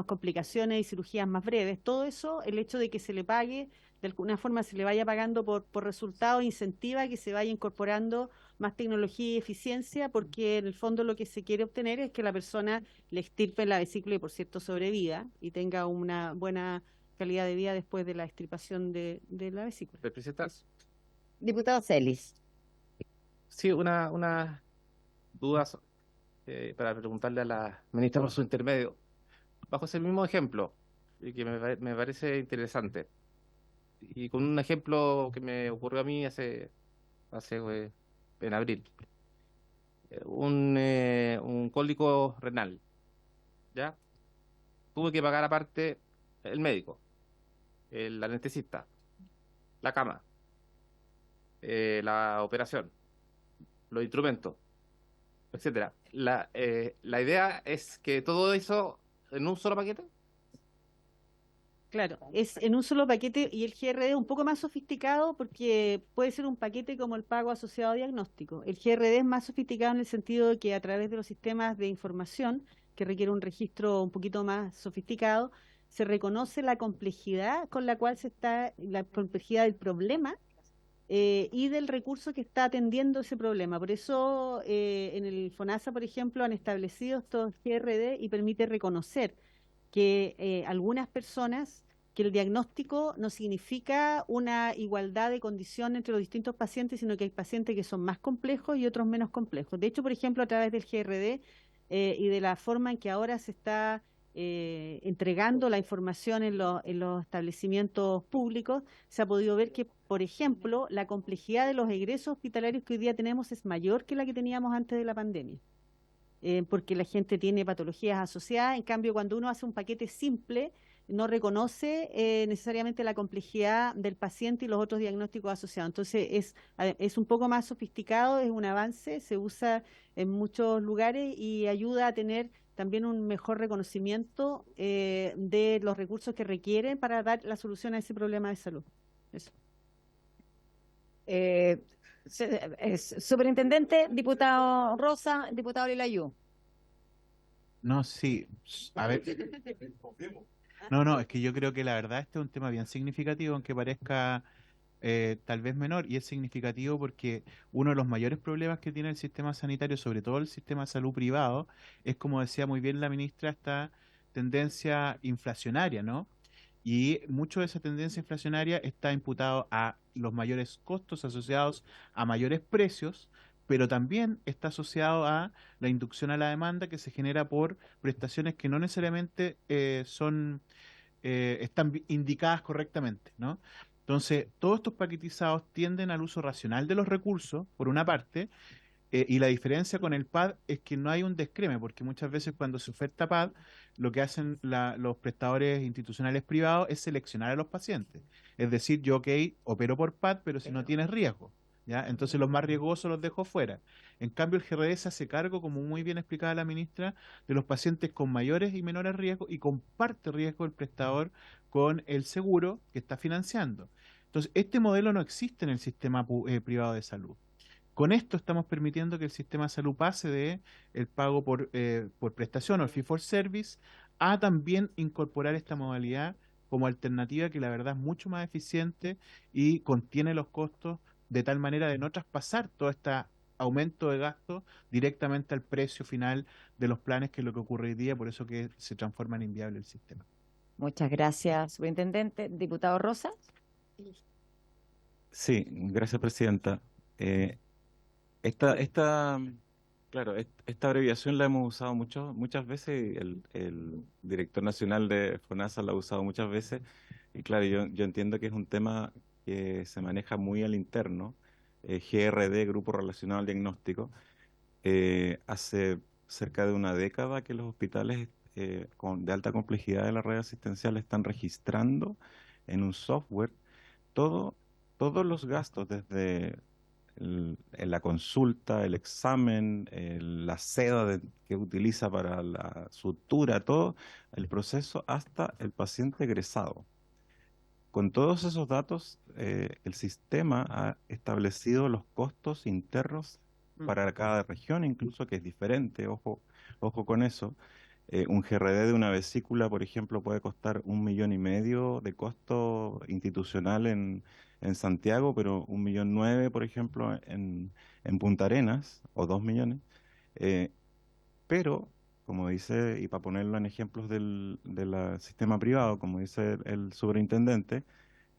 complicaciones y cirugías más breves. Todo eso, el hecho de que se le pague, de alguna forma se le vaya pagando por resultado, incentiva que se vaya incorporando más tecnología y eficiencia, porque en el fondo lo que se quiere obtener es que la persona le extirpe la vesícula y, por cierto, sobreviva y tenga una buena calidad de vida después de la extirpación de la vesícula. Presidenta. Diputado Celis. Sí, una duda para preguntarle a la ministra por su intermedio. Bajo ese mismo ejemplo, y que me parece interesante, y con un ejemplo que me ocurrió a mí hace en abril, un cólico renal, ¿ya? Tuve que pagar aparte el médico, el anestesista, la cama, la operación, los instrumentos, etcétera. La idea es que todo eso en un solo paquete. Claro, es en un solo paquete, y el GRD es un poco más sofisticado porque puede ser un paquete como el pago asociado a diagnóstico. El GRD es más sofisticado en el sentido de que a través de los sistemas de información, que requiere un registro un poquito más sofisticado, se reconoce la complejidad con la cual la complejidad del problema y del recurso que está atendiendo ese problema. Por eso en el FONASA, por ejemplo, han establecido estos GRD y permite reconocer que algunas personas, que el diagnóstico no significa una igualdad de condición entre los distintos pacientes, sino que hay pacientes que son más complejos y otros menos complejos. De hecho, por ejemplo, a través del GRD y de la forma en que ahora se está entregando la información en los establecimientos públicos, se ha podido ver que, por ejemplo, la complejidad de los egresos hospitalarios que hoy día tenemos es mayor que la que teníamos antes de la pandemia. Porque la gente tiene patologías asociadas. En cambio, cuando uno hace un paquete simple, no reconoce necesariamente la complejidad del paciente y los otros diagnósticos asociados. Entonces, es un poco más sofisticado, es un avance, se usa en muchos lugares y ayuda a tener también un mejor reconocimiento de los recursos que requieren para dar la solución a ese problema de salud. Eso. Superintendente, diputado Rosa, diputado Lilayú. No, sí. A ver. No, es que yo creo que la verdad este es un tema bien significativo, aunque parezca tal vez menor, y es significativo porque uno de los mayores problemas que tiene el sistema sanitario, sobre todo el sistema de salud privado, es, como decía muy bien la ministra, esta tendencia inflacionaria, ¿no? Y mucho de esa tendencia inflacionaria está imputado a los mayores costos asociados a mayores precios, pero también está asociado a la inducción a la demanda que se genera por prestaciones que no necesariamente están indicadas correctamente, ¿no? Entonces, todos estos paquetizados tienden al uso racional de los recursos, por una parte, y la diferencia con el PAD es que no hay un descreme, porque muchas veces cuando se oferta PAD, lo que hacen los prestadores institucionales privados es seleccionar a los pacientes. Es decir, yo, ok, opero por PAD, pero si no tienes riesgo, ¿ya? Entonces los más riesgosos los dejo fuera. En cambio, el GRD se hace cargo, como muy bien explicaba la ministra, de los pacientes con mayores y menores riesgos, y comparte riesgo el prestador con el seguro que está financiando. Entonces, este modelo no existe en el sistema privado de salud. Con esto estamos permitiendo que el sistema de salud pase de el pago por prestación o el fee for service a también incorporar esta modalidad como alternativa que la verdad es mucho más eficiente y contiene los costos de tal manera de no traspasar todo este aumento de gasto directamente al precio final de los planes, que es lo que ocurre hoy día, por eso que se transforma en inviable el sistema. Muchas gracias, superintendente. Diputado Rosa. Sí, gracias, presidenta. Claro, esta abreviación la hemos usado muchas veces, el director nacional de FONASA la ha usado muchas veces, y claro, yo entiendo que es un tema que se maneja muy al interno, GRD, Grupo Relacionado al Diagnóstico. Hace cerca de una década que los hospitales de alta complejidad de la red asistencial están registrando en un software todos los gastos, desde en la consulta, el examen, la seda que utiliza para la sutura, todo el proceso hasta el paciente egresado. Con todos esos datos, el sistema ha establecido los costos internos para cada región, incluso, que es diferente, ojo con eso. Un GRD de una vesícula, por ejemplo, puede costar 1,5 millones de costo institucional en Santiago, pero 1,9 millones, por ejemplo, en Punta Arenas, o 2 millones. Pero, como dice, y para ponerlo en ejemplos del sistema privado, como dice el superintendente,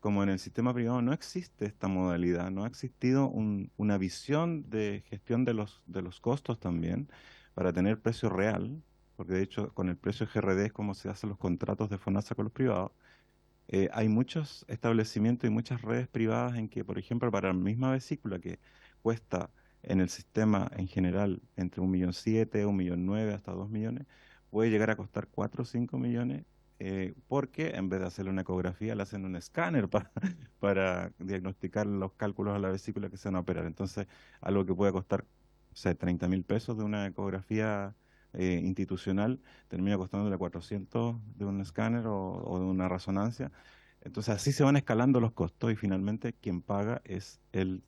como en el sistema privado no existe esta modalidad, no ha existido una visión de gestión de los costos también, para tener precio real, porque de hecho con el precio GRD es como se hacen los contratos de FONASA con los privados. Hay muchos establecimientos y muchas redes privadas en que, por ejemplo, para la misma vesícula que cuesta en el sistema en general entre 1,7 millones, 1,9 millones, hasta 2 millones, puede llegar a costar 4 o 5 millones, porque en vez de hacerle una ecografía le hacen un escáner para diagnosticar los cálculos a la vesícula que se van a operar. Entonces, algo que puede costar, o sea, 30.000 pesos de una ecografía institucional, termina costándole 400 de un escáner o de una resonancia. Entonces así se van escalando los costos, y finalmente quien paga es el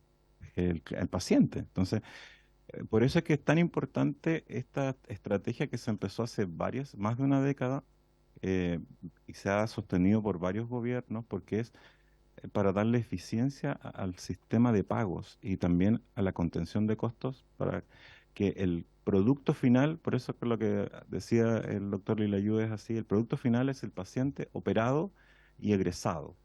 paciente. Entonces, por eso es que es tan importante esta estrategia que se empezó hace más de una década, y se ha sostenido por varios gobiernos, porque es para darle eficiencia al sistema de pagos y también a la contención de costos, para que el producto final, por eso que lo que decía el doctor Lilayú es así, el producto final es el paciente operado y egresado,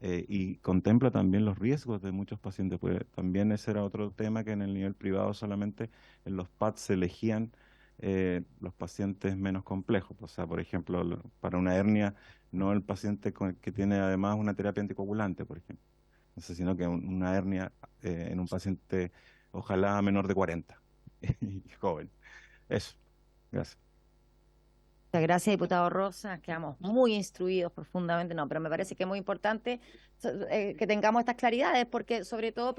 y contempla también los riesgos de muchos pacientes, pues también ese era otro tema, que en el nivel privado solamente en los PAD se elegían los pacientes menos complejos. O sea, por ejemplo, para una hernia, no el paciente que tiene además una terapia anticoagulante, por ejemplo. No sé, sino que una hernia en un paciente, ojalá menor de 40 y joven. Eso. Gracias. Muchas gracias, diputado Rosa. Quedamos muy instruidos profundamente, no, pero me parece que es muy importante que tengamos estas claridades, porque sobre todo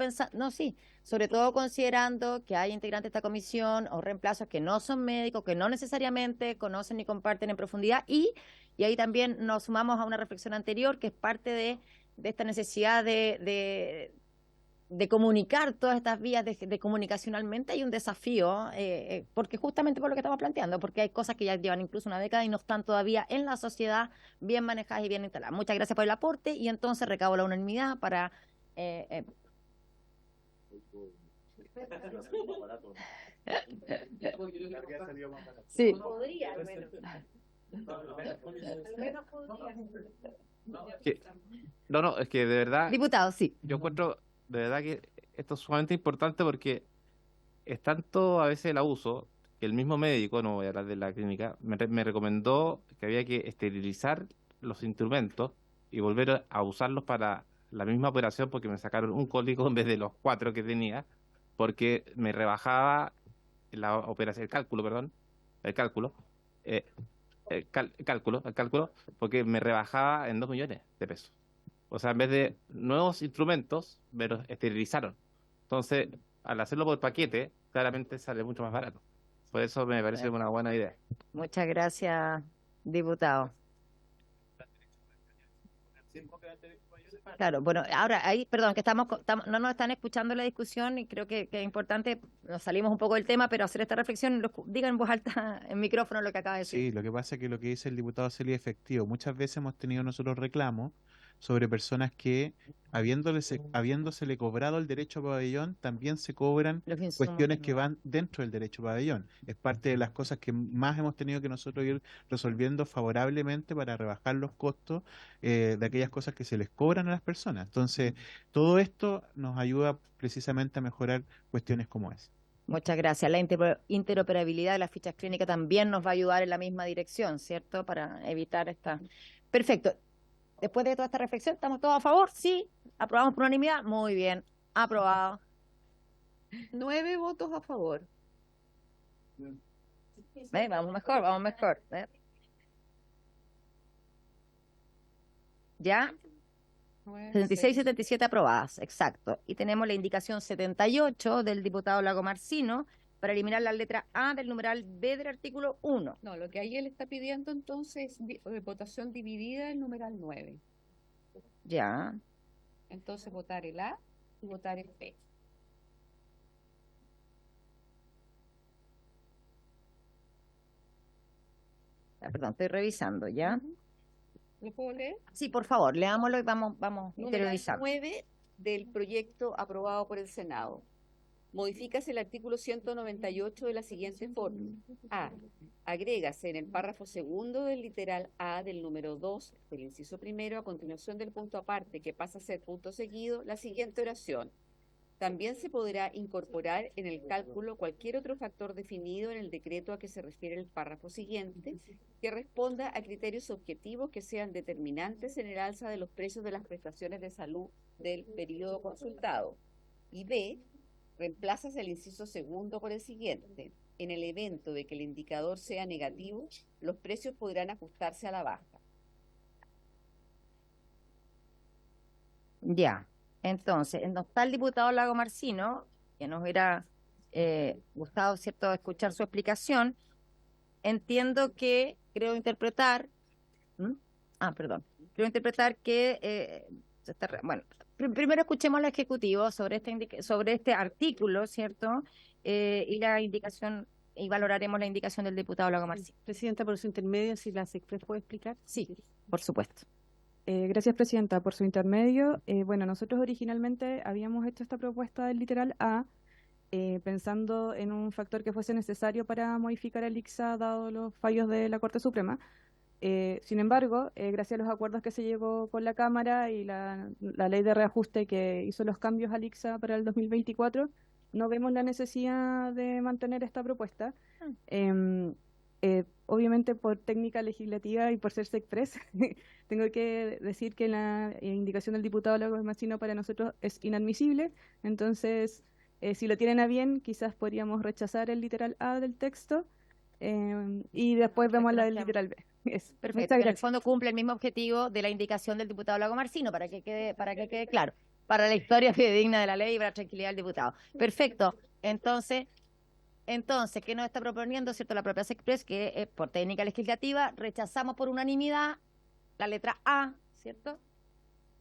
sobre todo considerando que hay integrantes de esta comisión o reemplazos que no son médicos, que no necesariamente conocen ni comparten en profundidad, y ahí también nos sumamos a una reflexión anterior que es parte de esta necesidad de comunicar todas estas vías de comunicacionalmente. Hay un desafío, porque justamente por lo que estamos planteando, porque hay cosas que ya llevan incluso una década y no están todavía en la sociedad bien manejadas y bien instaladas. Muchas gracias por el aporte, y entonces recabo la unanimidad para... Sí. No, es que de verdad, Diputado, sí. yo encuentro de verdad que esto es sumamente importante porque es tanto a veces el abuso que el mismo médico, no voy a hablar de la clínica, me recomendó que había que esterilizar los instrumentos y volver a usarlos para la misma operación, porque me sacaron un cólico en vez de los 4 que tenía, porque me rebajaba la operación, el cálculo, porque me rebajaba en 2 millones de pesos. O sea, en vez de nuevos instrumentos, me los esterilizaron. Entonces, al hacerlo por paquete, claramente sale mucho más barato. Por eso me parece una buena idea. Muchas gracias, diputado. Claro, bueno, ahora ahí, perdón, que no nos están escuchando la discusión, y creo que es importante, nos salimos un poco del tema, pero hacer esta reflexión, digan en voz alta en micrófono lo que acaba de decir. Sí, lo que pasa es que lo que dice el diputado Celia es efectivo. Muchas veces hemos tenido nosotros reclamos sobre personas que, habiéndosele cobrado el derecho a pabellón, también se cobran Los insumos, cuestiones que van dentro del derecho a pabellón. Es parte de las cosas que más hemos tenido que nosotros ir resolviendo favorablemente para rebajar los costos de aquellas cosas que se les cobran a las personas. Entonces, todo esto nos ayuda precisamente a mejorar cuestiones como esa. Muchas gracias. La interoperabilidad de las fichas clínicas también nos va a ayudar en la misma dirección, ¿cierto? Para evitar esta... Perfecto. Después de toda esta reflexión, ¿estamos todos a favor? Sí. ¿Aprobamos por unanimidad? Muy bien. Aprobado. 9 votos a favor. Vamos mejor, vamos mejor. ¿Ya? 76 y 77 aprobadas, exacto. Y tenemos la indicación 78 del diputado Lagomarsino para eliminar la letra A del numeral B del artículo 1. No, lo que ahí él está pidiendo entonces es votación dividida del numeral 9. Ya. Entonces votar el A y votar el B. Perdón, estoy revisando, ¿ya? ¿Lo puedo leer? Sí, por favor, leámoslo y vamos Numeral interiorizando. 9 del proyecto aprobado por el Senado. Modifícase el artículo 198 de la siguiente forma. A. Agrégase en el párrafo segundo del literal A del número 2 del inciso primero, a continuación del punto aparte, que pasa a ser punto seguido, la siguiente oración. También se podrá incorporar en el cálculo cualquier otro factor definido en el decreto a que se refiere el párrafo siguiente, que responda a criterios objetivos que sean determinantes en el alza de los precios de las prestaciones de salud del periodo consultado. Y B. Reemplazas el inciso segundo por el siguiente. En el evento de que el indicador sea negativo, los precios podrán ajustarse a la baja. Ya. Entonces, no está el diputado Lagomarsino, que nos hubiera gustado, ¿cierto?, escuchar su explicación. Entiendo que, creo interpretar que, bueno, primero escuchemos al Ejecutivo sobre este artículo, ¿cierto? Y la indicación, y valoraremos la indicación del diputado Lagomarsino. Presidenta, por su intermedio, si la SECPRES puede explicar. Sí, por supuesto. Gracias, Presidenta, por su intermedio. Bueno, nosotros originalmente habíamos hecho esta propuesta del literal A, pensando en un factor que fuese necesario para modificar el ICSA, dado los fallos de la Corte Suprema. Sin embargo, gracias a los acuerdos que se llegó con la Cámara y la ley de reajuste que hizo los cambios al ICSA para el 2024, no vemos la necesidad de mantener esta propuesta. Obviamente por técnica legislativa y por ser express, tengo que decir que la indicación del diputado Lago Marcino para nosotros es inadmisible. Entonces, si lo tienen a bien, quizás podríamos rechazar el literal A del texto y después vemos la del literal B. Perfecto, Muchas que en el gracias. fondo cumple el mismo objetivo de la indicación del diputado Lago Marcino, para que quede claro, para la historia fidedigna de la ley y para la tranquilidad del diputado. Perfecto, entonces, ¿qué nos está proponiendo, cierto, la propia Sexpress? Que por técnica legislativa rechazamos por unanimidad la letra A, ¿cierto?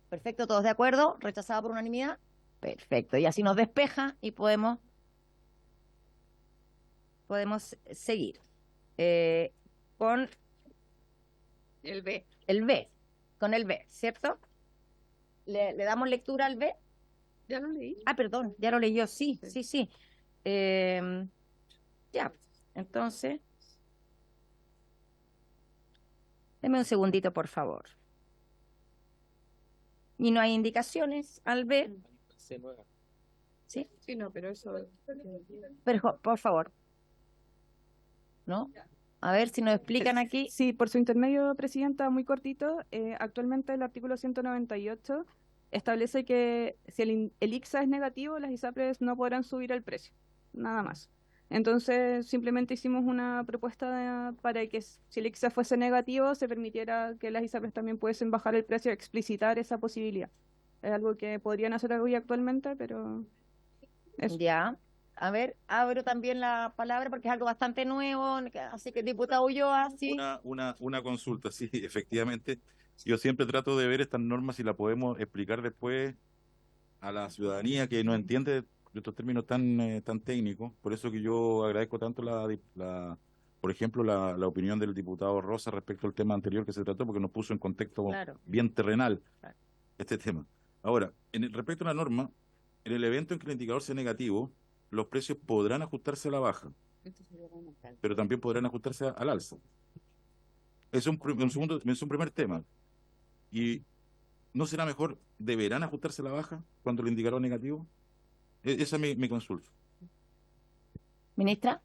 Perfecto, ¿todos de acuerdo? ¿Rechazado por unanimidad? Perfecto, y así nos despeja y podemos seguir con El B. el B, ¿cierto? ¿Le damos lectura al B? Ya lo leí. Ah, perdón, ya lo leyó, sí. Ya, entonces, deme un segundito, por favor. Y no hay indicaciones al B. ¿Sí? Sí, no, pero eso... Pero, por favor. ¿No? A ver si nos explican aquí. Sí, por su intermedio, Presidenta, muy cortito. Actualmente el artículo 198 establece que si el ICSA es negativo, las ISAPRES no podrán subir el precio, nada más. Entonces, simplemente hicimos una propuesta para que si el ICSA fuese negativo, se permitiera que las ISAPRES también pudiesen bajar el precio, explicitar esa posibilidad. Es algo que podrían hacer hoy actualmente, pero... eso. Ya. A ver, abro también la palabra porque es algo bastante nuevo, así que diputado Ulloa, sí. Una consulta, sí, efectivamente. Yo siempre trato de ver estas normas si la podemos explicar después a la ciudadanía que no entiende de estos términos tan técnicos. Por eso que yo agradezco tanto por ejemplo, la opinión del diputado Rosa respecto al tema anterior que se trató, porque nos puso en contexto Claro. bien terrenal Claro. este tema. Ahora, respecto a la norma, en el evento en que el indicador sea negativo, los precios podrán ajustarse a la baja, pero también podrán ajustarse al alza. Es un primer tema. ¿Y no será mejor, deberán ajustarse a la baja cuando el indicador es negativo? Esa es mi consulta. Ministra.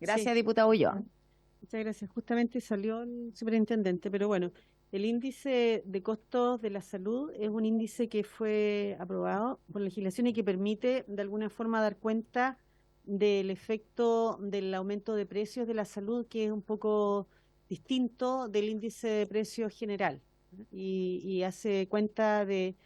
Gracias, Sí. diputado Ulloa. Muchas gracias. Justamente salió el superintendente, pero bueno, el índice de costos de la salud es un índice que fue aprobado por legislación y que permite de alguna forma dar cuenta del efecto del aumento de precios de la salud, que es un poco distinto del índice de precios general, ¿no? Y hace cuenta de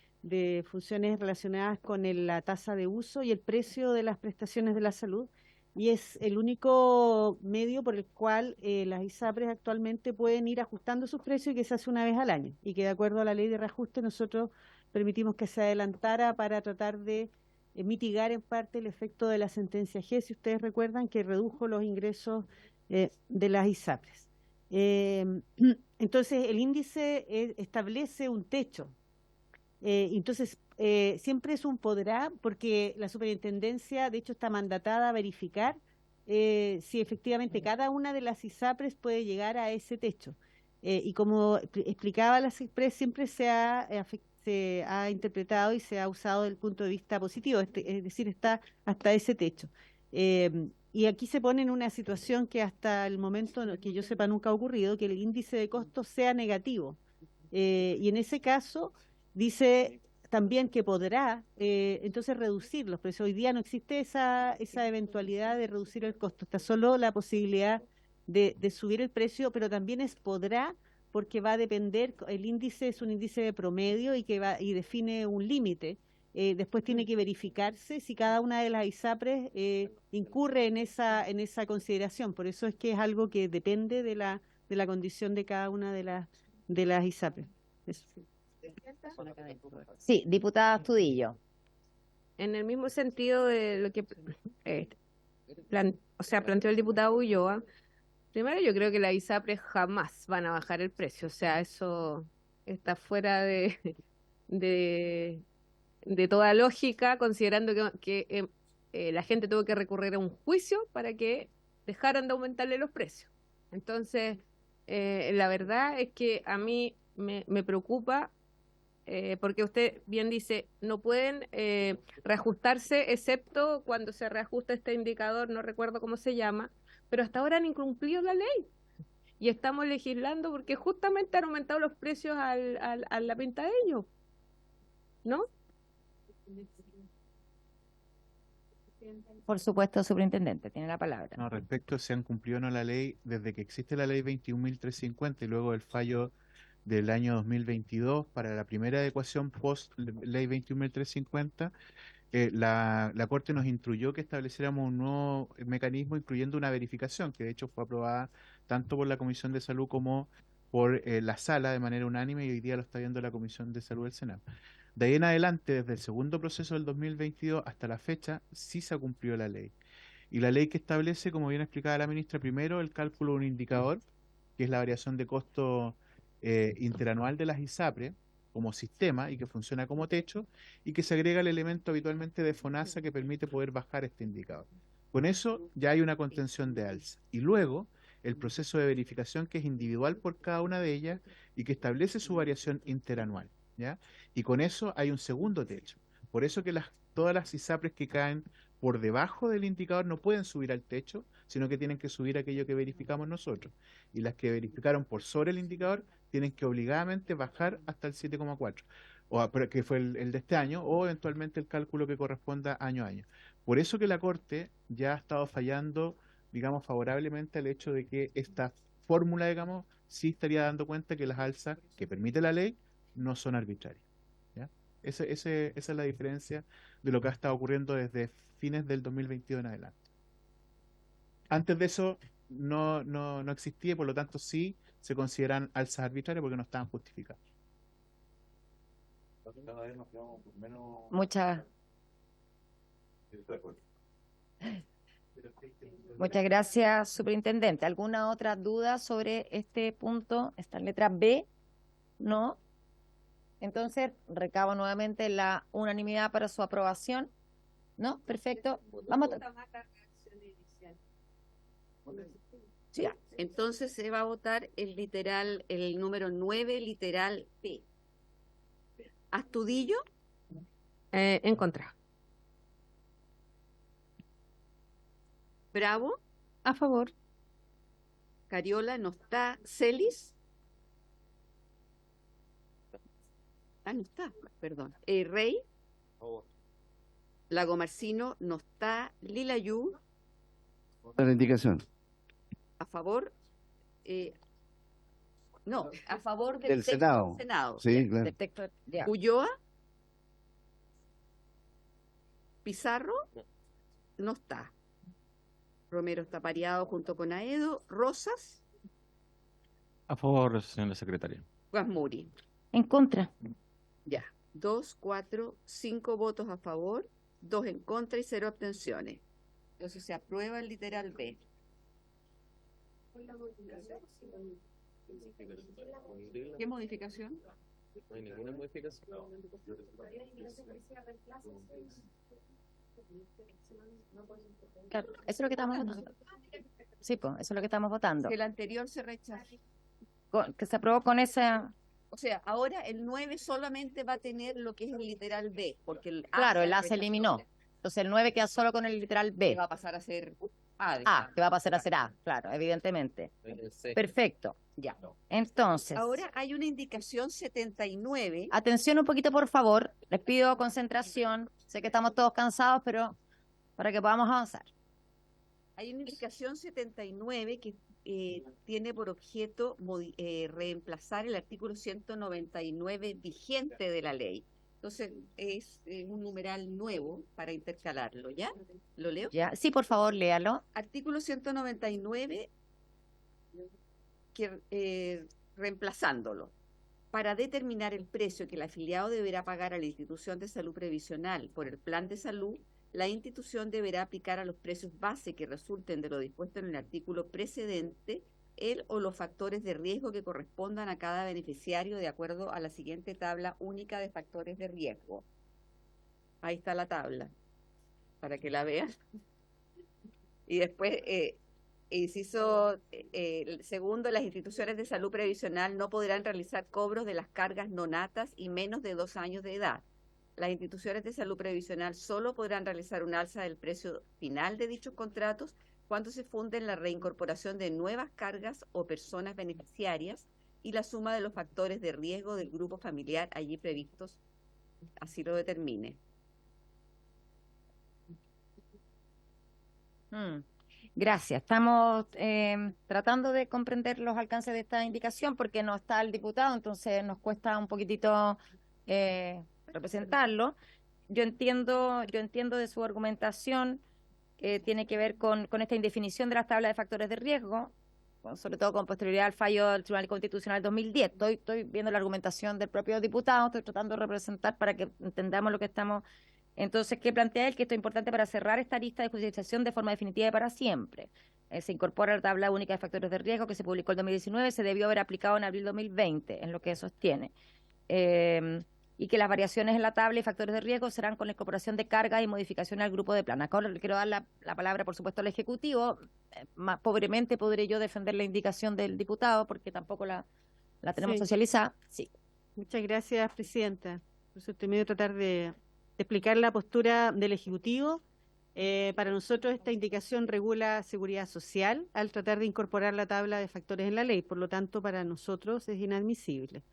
funciones relacionadas con la tasa de uso y el precio de las prestaciones de la salud. Y es el único medio por el cual las ISAPRES actualmente pueden ir ajustando sus precios y que se hace una vez al año. Y que de acuerdo a la ley de reajuste nosotros permitimos que se adelantara para tratar de mitigar en parte el efecto de la sentencia G, si ustedes recuerdan, que redujo los ingresos de las ISAPRES. Entonces el índice establece un techo. Entonces, siempre es un podrá, porque la superintendencia, de hecho, está mandatada a verificar si efectivamente cada una de las ISAPRES puede llegar a ese techo. Y como explicaba la Sexpress, siempre se ha interpretado y se ha usado desde el punto de vista positivo, es decir, está hasta ese techo. Y aquí se pone en una situación que hasta el momento, que yo sepa, nunca ha ocurrido, que el índice de costos sea negativo. Y en ese caso dice también que podrá entonces reducir los precios. Hoy día no existe esa eventualidad de reducir el costo, está solo la posibilidad de subir el precio, pero también podrá, porque va a depender, el índice es un índice de promedio y define un límite. Después tiene que verificarse si cada una de las ISAPRES incurre en esa consideración. Por eso es que es algo que depende de la condición de cada una de las ISAPRES. Eso. Sí, diputada Astudillo. En el mismo sentido de lo que planteó el diputado Ulloa, primero yo creo que las ISAPRES jamás van a bajar el precio, o sea, eso está fuera de toda lógica, considerando que la gente tuvo que recurrir a un juicio para que dejaran de aumentarle los precios. Entonces, la verdad es que a mí me preocupa porque usted bien dice, no pueden reajustarse excepto cuando se reajusta este indicador, no recuerdo cómo se llama, pero hasta ahora han incumplido la ley. Y estamos legislando porque justamente han aumentado los precios a la venta de ellos, ¿no? Por supuesto, superintendente, tiene la palabra. No, respecto a si han cumplido o no la ley, desde que existe la ley 21.350 y luego el fallo del año 2022 para la primera adecuación post ley 21.350, la Corte nos instruyó que estableciéramos un nuevo mecanismo incluyendo una verificación, que de hecho fue aprobada tanto por la Comisión de Salud como por la Sala de manera unánime, y hoy día lo está viendo la Comisión de Salud del Senado. De ahí en adelante, desde el segundo proceso del 2022 hasta la fecha, sí se ha cumplido la ley. Y la ley que establece, como bien explicaba la ministra, primero el cálculo de un indicador, que es la variación de costo interanual de las ISAPRE, como sistema y que funciona como techo, y que se agrega el elemento habitualmente de FONASA que permite poder bajar este indicador. Con eso ya hay una contención de alza. Y luego el proceso de verificación, que es individual por cada una de ellas y que establece su variación interanual, ¿ya? Y con eso hay un segundo techo. Por eso que todas las ISAPRES que caen por debajo del indicador no pueden subir al techo, sino que tienen que subir aquello que verificamos nosotros. Y las que verificaron por sobre el indicador tienen que obligadamente bajar hasta el 7,4, que fue el de este año, o eventualmente el cálculo que corresponda año a año. Por eso que la Corte ya ha estado fallando, digamos, favorablemente al hecho de que esta fórmula, digamos, sí estaría dando cuenta que las alzas que permite la ley no son arbitrarias, ¿ya? Esa es la diferencia de lo que ha estado ocurriendo desde fines del 2022 en adelante. Antes de eso no existía y por lo tanto sí se consideran alzas arbitrarias porque no estaban justificadas. Muchas gracias, superintendente. ¿Alguna otra duda sobre este punto, esta letra B? ¿No? Entonces, recabo nuevamente la unanimidad para su aprobación. ¿No? Perfecto. Vamos a... Sí, entonces se va a votar el número 9, literal P. Astudillo, En contra. Bravo, A favor. Cariola, no está. Celis. No está, perdón. Rey. Lagomarcino, no está. Lilayú, La indicación. a favor. No, a favor del Del texto Senado. del Senado. Sí, claro. del texto, ya. Ulloa, Pizarro, no está. Romero está pareado junto con Aedo. Rosas, A favor, señora secretaria. Guasmuri. En contra. Ya. 2, 4, 5 votos a favor, 2 en contra y 0 abstenciones. Entonces se aprueba el literal B. ¿Qué modificación? No hay ninguna modificación. Claro, eso es lo que estamos votando. Sí, pues, eso es lo que estamos votando. Que el anterior se rechazó. Que se aprobó con esa... O sea, ahora el 9 solamente va a tener lo que es el literal B, porque el A Claro, se el A se rechazó. eliminó. Entonces el 9 queda solo con el literal B. Que va a pasar a ser A. A, que va a pasar a ser A, claro, evidentemente. Perfecto, ya. Entonces, Ahora hay una indicación 79. atención un poquito, por favor. Les pido concentración. Sé que estamos todos cansados, pero para que podamos avanzar. Hay una indicación 79 que tiene por objeto reemplazar el artículo 199 vigente de la ley. Entonces es un numeral nuevo para intercalarlo, ¿ya? ¿Lo leo? ¿Ya? Sí, por favor, léalo. Artículo 199, reemplazándolo. Para determinar el precio que el afiliado deberá pagar a la institución de salud previsional por el plan de salud, la institución deberá aplicar a los precios base que resulten de lo dispuesto en el artículo precedente el o los factores de riesgo que correspondan a cada beneficiario de acuerdo a la siguiente tabla única de factores de riesgo. Ahí está la tabla, para que la vean. Y después Inciso segundo, las instituciones de salud previsional no podrán realizar cobros de las cargas no natas y menos de 2 años de edad. Las instituciones de salud previsional solo podrán realizar un alza del precio final de dichos contratos cuando se funde la reincorporación de nuevas cargas o personas beneficiarias y la suma de los factores de riesgo del grupo familiar allí previstos, así lo determine. Gracias. Estamos tratando de comprender los alcances de esta indicación porque no está el diputado, entonces nos cuesta un poquitito representarlo. Yo entiendo de su argumentación que tiene que ver con esta indefinición de las tablas de factores de riesgo, sobre todo con posterioridad al fallo del Tribunal Constitucional 2010. Estoy viendo la argumentación del propio diputado, estoy tratando de representar para que entendamos lo que estamos. Entonces, ¿qué plantea él? Que esto es importante para cerrar esta lista de judicialización de forma definitiva y para siempre. Se incorpora la tabla única de factores de riesgo que se publicó en 2019, se debió haber aplicado en abril 2020, en lo que sostiene. Y que las variaciones en la tabla y factores de riesgo serán con la incorporación de carga y modificación al grupo de plan. Acá le quiero dar la palabra, por supuesto, al Ejecutivo. Más pobremente podré yo defender la indicación del diputado porque tampoco la tenemos socializada. Sí. Muchas gracias, Presidenta. Por eso estoy medio tratar de explicar la postura del Ejecutivo. Para nosotros esta indicación regula seguridad social al tratar de incorporar la tabla de factores en la ley, por lo tanto para nosotros es inadmisible.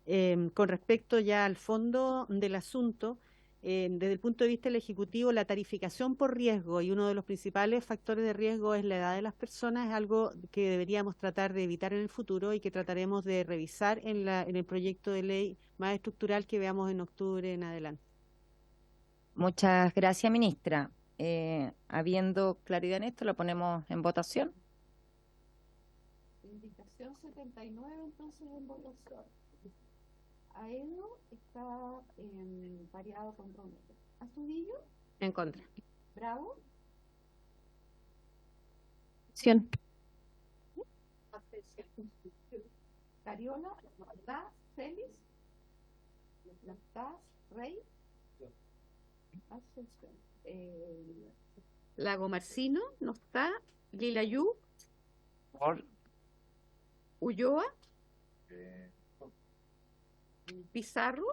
Con respecto ya al fondo del asunto, desde el punto de vista del Ejecutivo, la tarificación por riesgo y uno de los principales factores de riesgo es la edad de las personas, es algo que deberíamos tratar de evitar en el futuro y que trataremos de revisar en el proyecto de ley más estructural que veamos en octubre en adelante. Muchas gracias, ministra. Habiendo claridad en esto, lo ponemos en votación. Indicación 79, entonces en votación. Aedo está variado con Romero. Astudillo, En contra. Bravo, Acción. Cariola, Ordaz, Celis, Lactaz, Rey, abstención. Lago Marcino, no está. Lilayú, Ulloa, Pizarro,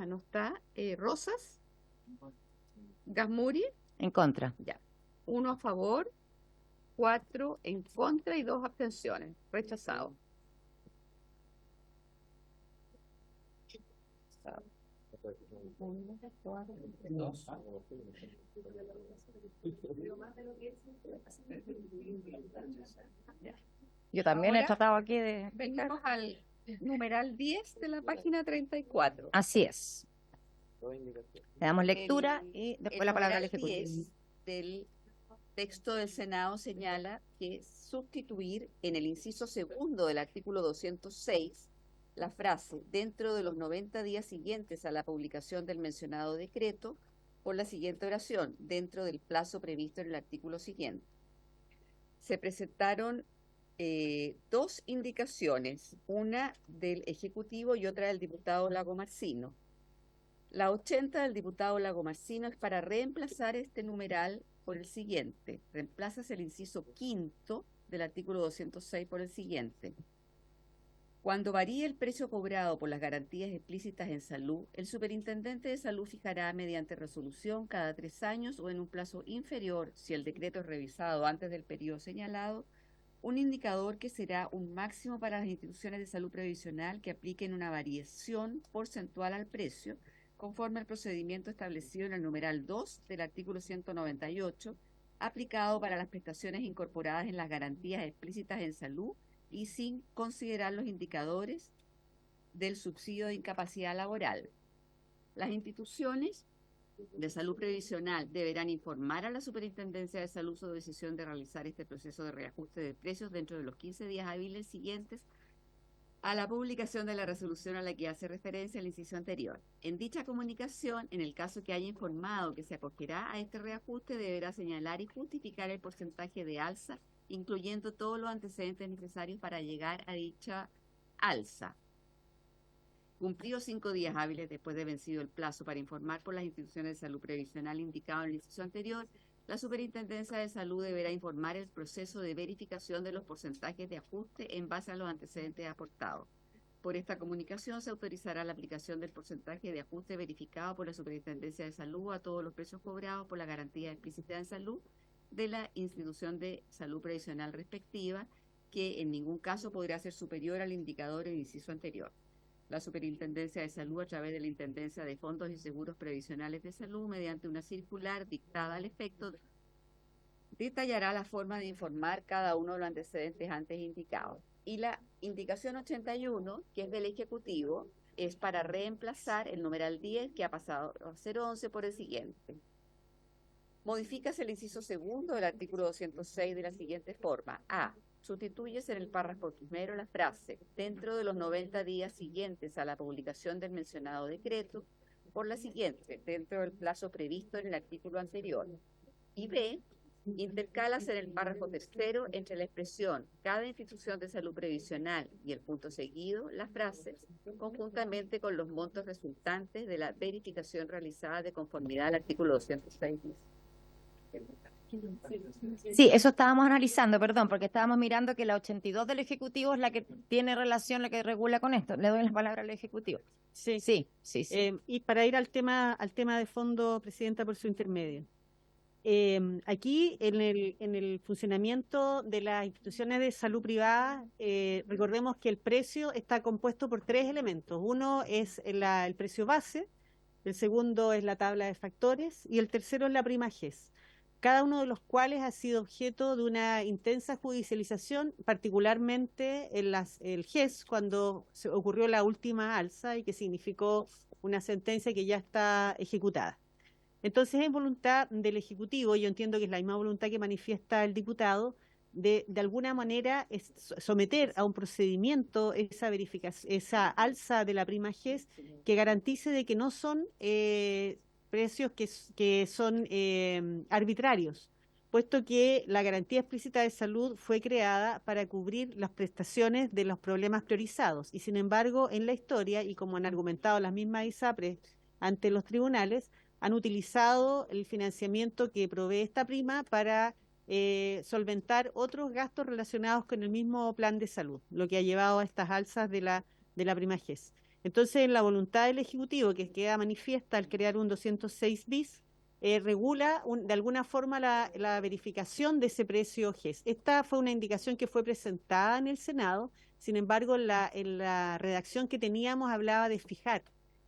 no está. Rosas, Gasmuri, En contra. ya. 1 a favor, 4 en contra y 2 abstenciones. Rechazado. Yo también he Ahora, tratado aquí de... Venimos al numeral 10 de la página 34. Así es. Le damos lectura y después la palabra al numeral Ejecutivo. 10 del texto del Senado señala que sustituir en el inciso segundo del artículo 206 la frase dentro de los 90 días siguientes a la publicación del mencionado decreto por la siguiente oración, dentro del plazo previsto en el artículo siguiente. Se presentaron 2 indicaciones, una del Ejecutivo y otra del diputado Lago Marcino. La 80 del diputado Lago Marcino es para reemplazar este numeral por el siguiente. Reemplazas el inciso quinto del artículo 206 por el siguiente. Cuando varíe el precio cobrado por las garantías explícitas en salud, el superintendente de salud fijará mediante resolución cada 3 años o en un plazo inferior, si el decreto es revisado antes del periodo señalado, un indicador que será un máximo para las instituciones de salud previsional que apliquen una variación porcentual al precio, conforme al procedimiento establecido en el numeral 2 del artículo 198, aplicado para las prestaciones incorporadas en las garantías explícitas en salud y sin considerar los indicadores del subsidio de incapacidad laboral. Las instituciones de salud previsional deberán informar a la Superintendencia de Salud su decisión de realizar este proceso de reajuste de precios dentro de los 15 días hábiles siguientes a la publicación de la resolución a la que hace referencia el inciso anterior. En dicha comunicación, en el caso que haya informado que se acogerá a este reajuste, deberá señalar y justificar el porcentaje de alza, incluyendo todos los antecedentes necesarios para llegar a dicha alza. Cumplidos 5 días hábiles después de vencido el plazo para informar por las instituciones de salud previsional indicado en el inciso anterior, La Superintendencia de Salud deberá informar el proceso de verificación de los porcentajes de ajuste en base a los antecedentes aportados. Por esta comunicación se autorizará la aplicación del porcentaje de ajuste verificado por la Superintendencia de Salud a todos los precios cobrados por la garantía explícita en salud de la institución de salud previsional respectiva, que en ningún caso podrá ser superior al indicador en inciso anterior. La Superintendencia de Salud, a través de la Intendencia de Fondos y Seguros Previsionales de Salud, mediante una circular dictada al efecto, detallará la forma de informar cada uno de los antecedentes antes indicados. Y la indicación 81, que es del Ejecutivo, es para reemplazar el numeral 10, que ha pasado a ser 11, por el siguiente. Modifícase el inciso segundo del artículo 206 de la siguiente forma. A. Sustituyes en el párrafo primero la frase dentro de los 90 días siguientes a la publicación del mencionado decreto por la siguiente, dentro del plazo previsto en el artículo anterior. Y B. Intercalas en el párrafo tercero entre la expresión cada institución de salud previsional y el punto seguido las frases conjuntamente con los montos resultantes de la verificación realizada de conformidad al artículo 206. Sí, eso estábamos analizando, perdón, porque estábamos mirando que la 82 del Ejecutivo es la que tiene relación, la que regula con esto. Le doy la palabra al Ejecutivo. Sí, Sí. y para ir al tema de fondo, Presidenta, por su intermedio. Aquí en el funcionamiento de las instituciones de salud privada, recordemos que el precio está compuesto por tres elementos. Uno es el precio base, el segundo es la tabla de factores y el tercero es la prima GES, cada uno de los cuales ha sido objeto de una intensa judicialización, particularmente el GES, cuando se ocurrió la última alza y que significó una sentencia que ya está ejecutada. Entonces es voluntad del Ejecutivo, yo entiendo que es la misma voluntad que manifiesta el diputado, de alguna manera someter a un procedimiento esa verificación, esa alza de la prima GES que garantice de que no son precios que son arbitrarios, puesto que la garantía explícita de salud fue creada para cubrir las prestaciones de los problemas priorizados y sin embargo en la historia, y como han argumentado las mismas ISAPRES ante los tribunales, han utilizado el financiamiento que provee esta prima para solventar otros gastos relacionados con el mismo plan de salud, lo que ha llevado a estas alzas de la prima GES. Entonces, en la voluntad del Ejecutivo, que queda manifiesta al crear un 206 bis, regula de alguna forma la verificación de ese precio GES. Esta fue una indicación que fue presentada en el Senado, sin embargo, en la redacción que teníamos hablaba de fijar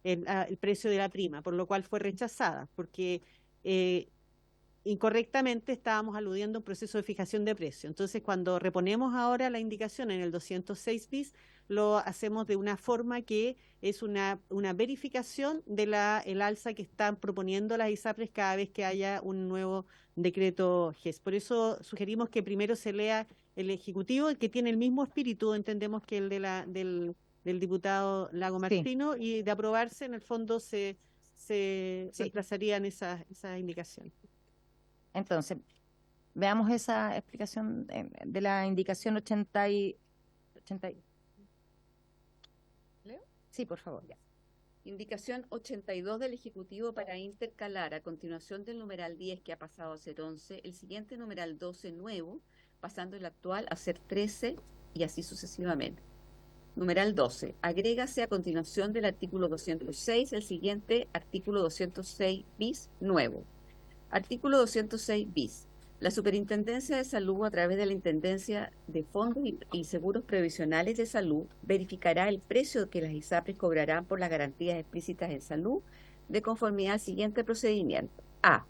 el precio de la prima, por lo cual fue rechazada, porque incorrectamente estábamos aludiendo a un proceso de fijación de precio. Entonces, cuando reponemos ahora la indicación en el 206 bis, lo hacemos de una forma que es una verificación de el alza que están proponiendo las ISAPRES cada vez que haya un nuevo decreto GES. Por eso sugerimos que primero se lea el Ejecutivo, que tiene el mismo espíritu, entendemos, que el del diputado Lago Martino, y de aprobarse, en el fondo se reemplazarían esas indicaciones. Entonces, veamos esa explicación de la indicación 80 ¿Leo? Sí, por favor. Indicación 82 del Ejecutivo para intercalar a continuación del numeral 10, que ha pasado a ser 11, el siguiente numeral 12 nuevo, pasando el actual a ser 13 y así sucesivamente. Numeral 12. Agrégase a continuación del artículo 206 el siguiente artículo 206 bis nuevo. Artículo 206 bis. La Superintendencia de Salud, a través de la Intendencia de Fondos y Seguros Previsionales de Salud, verificará el precio que las ISAPRES cobrarán por las garantías explícitas en salud de conformidad al siguiente procedimiento. A.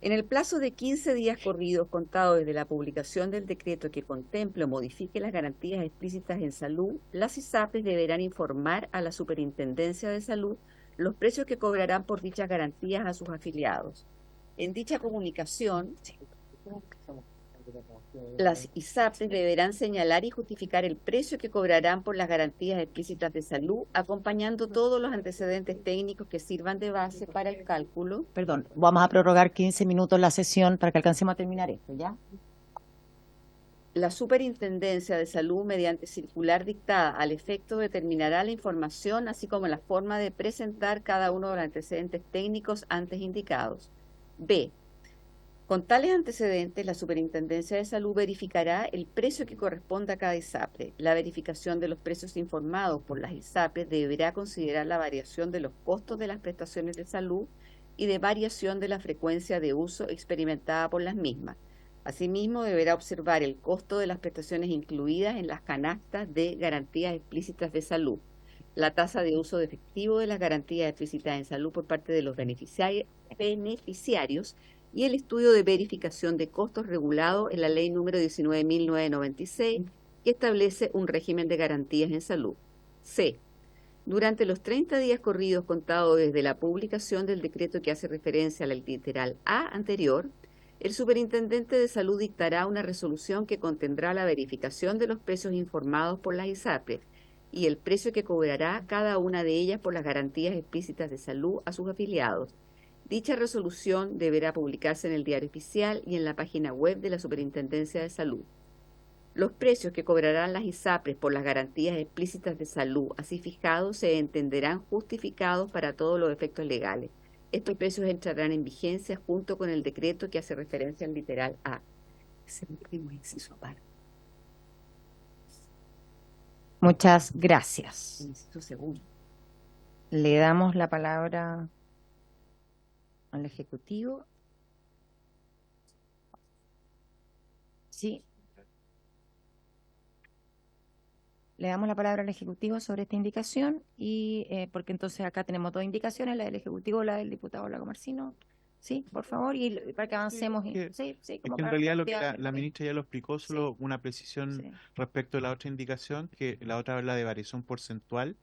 En el plazo de 15 días corridos contados desde la publicación del decreto que contemple o modifique las garantías explícitas en salud, las ISAPRES deberán informar a la Superintendencia de Salud los precios que cobrarán por dichas garantías a sus afiliados. En dicha comunicación, las ISAPRES deberán señalar y justificar el precio que cobrarán por las garantías explícitas de salud, acompañando todos los antecedentes técnicos que sirvan de base para el cálculo. Perdón, vamos a prorrogar 15 minutos la sesión para que alcancemos a terminar esto, ¿ya? La Superintendencia de Salud, mediante circular dictada al efecto, determinará la información, así como la forma de presentar cada uno de los antecedentes técnicos antes indicados. B. Con tales antecedentes, la Superintendencia de Salud verificará el precio que corresponde a cada ISAPRE. La verificación de los precios informados por las ISAPRES deberá considerar la variación de los costos de las prestaciones de salud y de variación de la frecuencia de uso experimentada por las mismas. Asimismo, deberá observar el costo de las prestaciones incluidas en las canastas de garantías explícitas de salud, la tasa de uso efectivo de las garantías explícitas en salud por parte de los beneficiarios y el estudio de verificación de costos regulado en la Ley número 19.996, que establece un régimen de garantías en salud. C. Durante los 30 días corridos contados desde la publicación del decreto que hace referencia al literal A anterior, el Superintendente de Salud dictará una resolución que contendrá la verificación de los precios informados por las ISAPRES y el precio que cobrará cada una de ellas por las garantías explícitas de salud a sus afiliados. Dicha resolución deberá publicarse en el Diario Oficial y en la página web de la Superintendencia de Salud. Los precios que cobrarán las ISAPRES por las garantías explícitas de salud así fijados se entenderán justificados para todos los efectos legales. Estos precios entrarán en vigencia junto con el decreto que hace referencia al literal A. Ese último inciso aparte. Muchas gracias. Inciso segundo. Le damos la palabra al Ejecutivo. Sí. Le damos la palabra al Ejecutivo sobre esta indicación y porque entonces acá tenemos dos indicaciones, la del Ejecutivo, la del diputado Lago Marcino. Sí, por favor, y para que avancemos. Sí, Es como que en para realidad lo que activar- la ministra ya lo explicó, solo una precisión Sí. respecto a la otra indicación, que la otra habla de variación porcentual,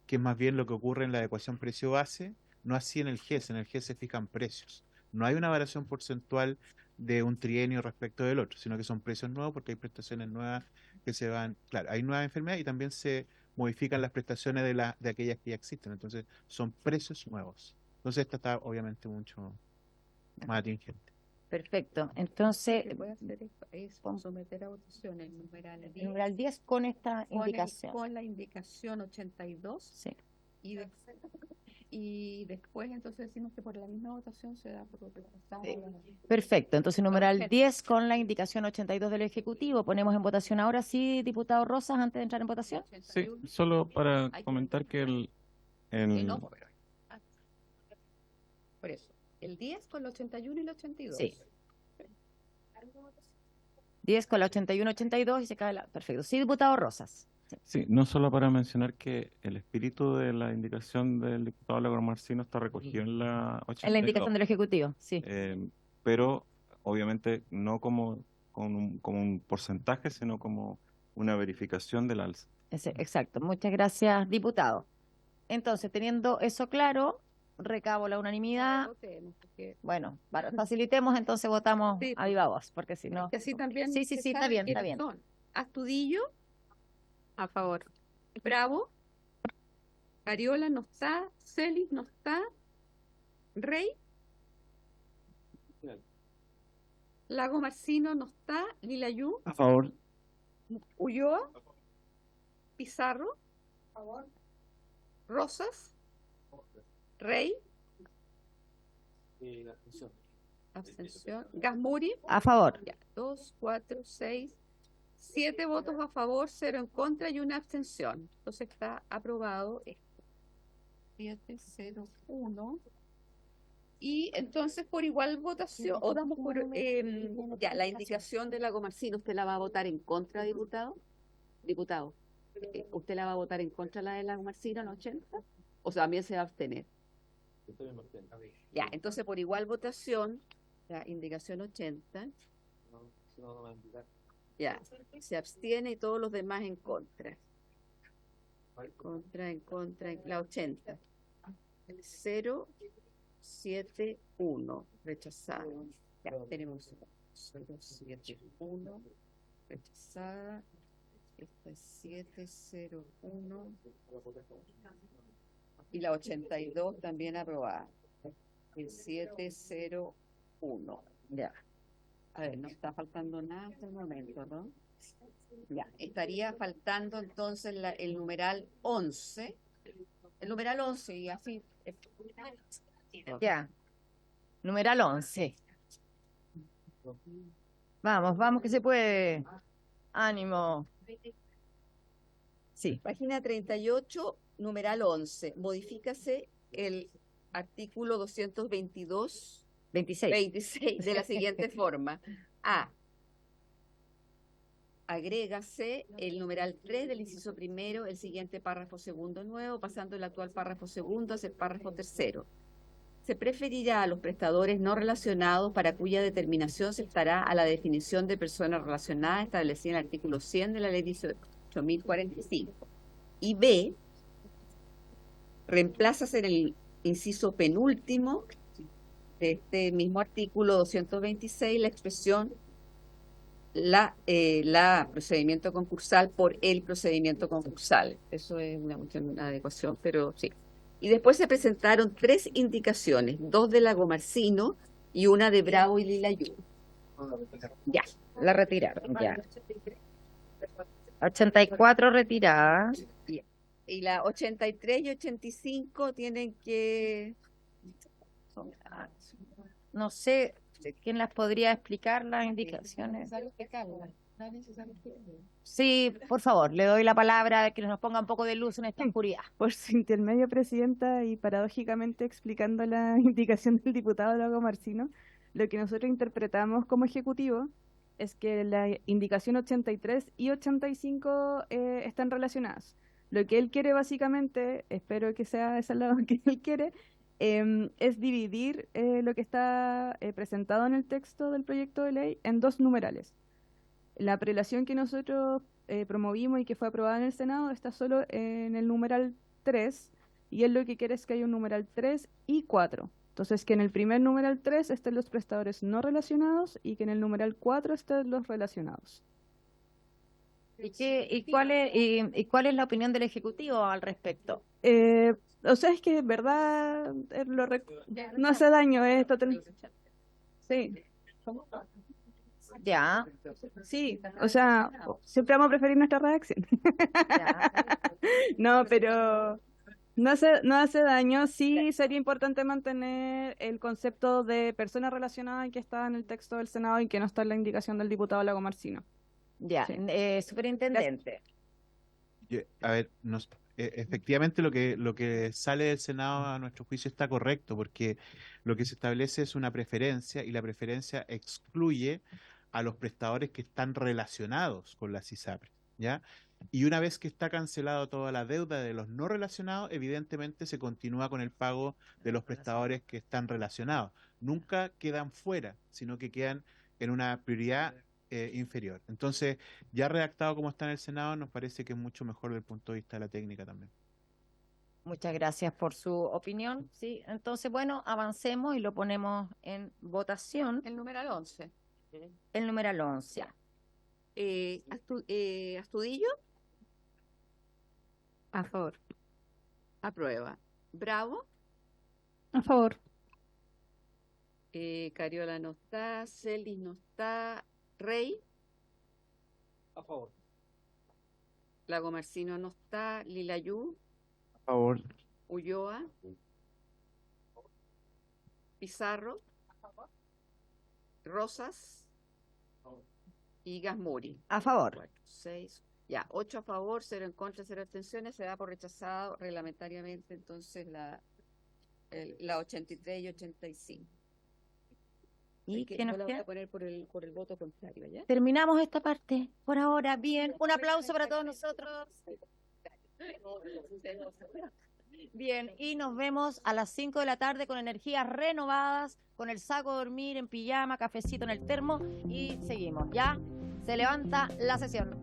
que es más bien lo que ocurre en la adecuación precio-base, no así en el GES. En el GES se fijan precios. No hay una variación porcentual de un trienio respecto del otro, sino que son precios nuevos porque hay prestaciones nuevas que se van. Claro, hay nuevas enfermedades y también se modifican las prestaciones de aquellas que ya existen. Entonces, son precios nuevos. Entonces, esta está obviamente mucho más atingente. Perfecto. Entonces, Lo que puede hacer es someter a votación el numeral 10 numeral 10 con esta indicación. con la indicación 82 Sí. y después entonces decimos que por la misma votación se da por rechazado. Perfecto. Entonces, numeral Perfecto. 10 con la indicación 82 del Ejecutivo. Ponemos en votación ahora sí, diputado Rosas, antes de entrar en votación. Sí, solo para comentar que No, por eso. El 10 con el 81 y el 82. Sí. 10 con la 81, 82 y se cae la... Perfecto. Sí, diputado Rosas. Sí, no solo para mencionar que el espíritu de la indicación del diputado Lago Marcino está recogido en la 82. En la indicación del Ejecutivo, sí. Pero obviamente no como un porcentaje, sino como una verificación del alza. Exacto. Muchas gracias, diputado. Entonces, teniendo eso claro, recabo la unanimidad. Bueno, facilitemos, entonces votamos Sí. a viva voz, porque si no... Que así también Sí, se está sabe bien, quiénes está bien. son. Astudillo, A favor. Bravo, Cariola no está, Celis no está, Rey, Lago Marcino no está, Lilayú, A favor. Ulloa, Pizarro, Rosas, Rey, abstención, Gasmuri, A favor. ya, 2, 4, 6, 7 votos a favor, 0 en contra y una abstención. Entonces está aprobado esto. 7, 0, 1. Y entonces por igual votación, o damos por ya la indicación de Lago Marcino, ¿usted la va a votar en contra, diputado? Diputado, ¿usted la va a votar en contra la de Lago Marcino, la 80? O sea, también se va a abstener. Ya, entonces por igual votación, la indicación 80. Ya, se abstiene y todos los demás en contra. En contra, la 80. 0, 7, 1, rechazado. Ya, tenemos 0, 7, 1, rechazada. Esta es 7, 0, 1. Y la 82 también aprobada. El 7, 0, 1. Ya. A ver, no está faltando nada hasta el momento, ¿no? Ya, estaría faltando entonces el numeral 11. El numeral 11 y así. Ya. Numeral 11. Vamos, vamos que se puede. Ánimo. Sí. Página 38, numeral 11. Modifícase el artículo 222, 26 de la siguiente forma. A. Agrégase el numeral 3 del inciso primero, el siguiente párrafo segundo nuevo, pasando el actual párrafo segundo a ser párrafo tercero. Se preferirá a los prestadores no relacionados para cuya determinación se estará a la definición de persona relacionada establecida en el artículo 100 de la ley 18.045. Y B, reemplazas en el inciso penúltimo de este mismo artículo 226 la expresión la procedimiento concursal por el procedimiento concursal. Eso es una adecuación, pero sí. Y después se presentaron 3 indicaciones, 2 de Lagomarsino y una de Bravo y Lilayú. Ya, la retiraron, ya. 84 retirada. Y la 83 y 85 tienen que... No sé, ¿quién las podría explicar las indicaciones? Sí, por favor, le doy la palabra de que nos ponga un poco de luz en esta oscuridad. Por su intermedio, Presidenta, y paradójicamente explicando la indicación del diputado Lagomarsino, lo que nosotros interpretamos como ejecutivo es que la indicación 83 y 85 están relacionadas. Lo que él quiere básicamente, espero que sea esa la que él quiere, es dividir lo que está presentado en el texto del proyecto de ley en 2 numerales. La prelación que nosotros promovimos y que fue aprobada en el Senado está solo en el numeral 3, y él lo que quiere es que haya un numeral 3 y 4. Entonces, que en el primer numeral 3 estén los prestadores no relacionados y que en el numeral 4 estén los relacionados. ¿Y cuál es la opinión del Ejecutivo al respecto? O sea, es que en verdad no hace daño esto. Sí. Ya. Sí, o sea, siempre vamos a preferir nuestra redacción. No, pero no hace daño. Sí, sería importante mantener el concepto de persona relacionada que está en el texto del Senado y que no está en la indicación del diputado Lagomarsino. Ya, Sí. Superintendente. A ver, efectivamente lo que sale del Senado a nuestro juicio está correcto, porque lo que se establece es una preferencia y la preferencia excluye a los prestadores que están relacionados con las ISAPRES, ¿ya? Y una vez que está cancelado toda la deuda de los no relacionados, evidentemente se continúa con el pago de los prestadores que están relacionados. Nunca quedan fuera, sino que quedan en una prioridad inferior. Entonces, ya redactado como está en el Senado, nos parece que es mucho mejor desde el punto de vista de la técnica también. Muchas gracias por su opinión. Sí, entonces, bueno, avancemos y lo ponemos en votación. El numeral 11. El numeral 11. Astudillo, A favor. aprueba. Bravo, A favor. Cariola no está, Celis no está, Rey, A favor. Lagomarsino no está, Lilayú, A favor. Ulloa, Pizarro, Rosas y Gasmuri. A favor. 4, 6, ya, 8 a favor, 0 en contra, 0 abstenciones, se da por rechazado reglamentariamente entonces la 83 y 85. ¿Y Que qué nos yo la voy queda? a poner por el voto contrario, ¿ya? Terminamos esta parte por ahora. Bien, un aplauso para todos nosotros. Bien, y nos vemos a las 5 de la tarde con energías renovadas, con el saco de dormir, en pijama, cafecito en el termo, y seguimos. Ya se levanta la sesión.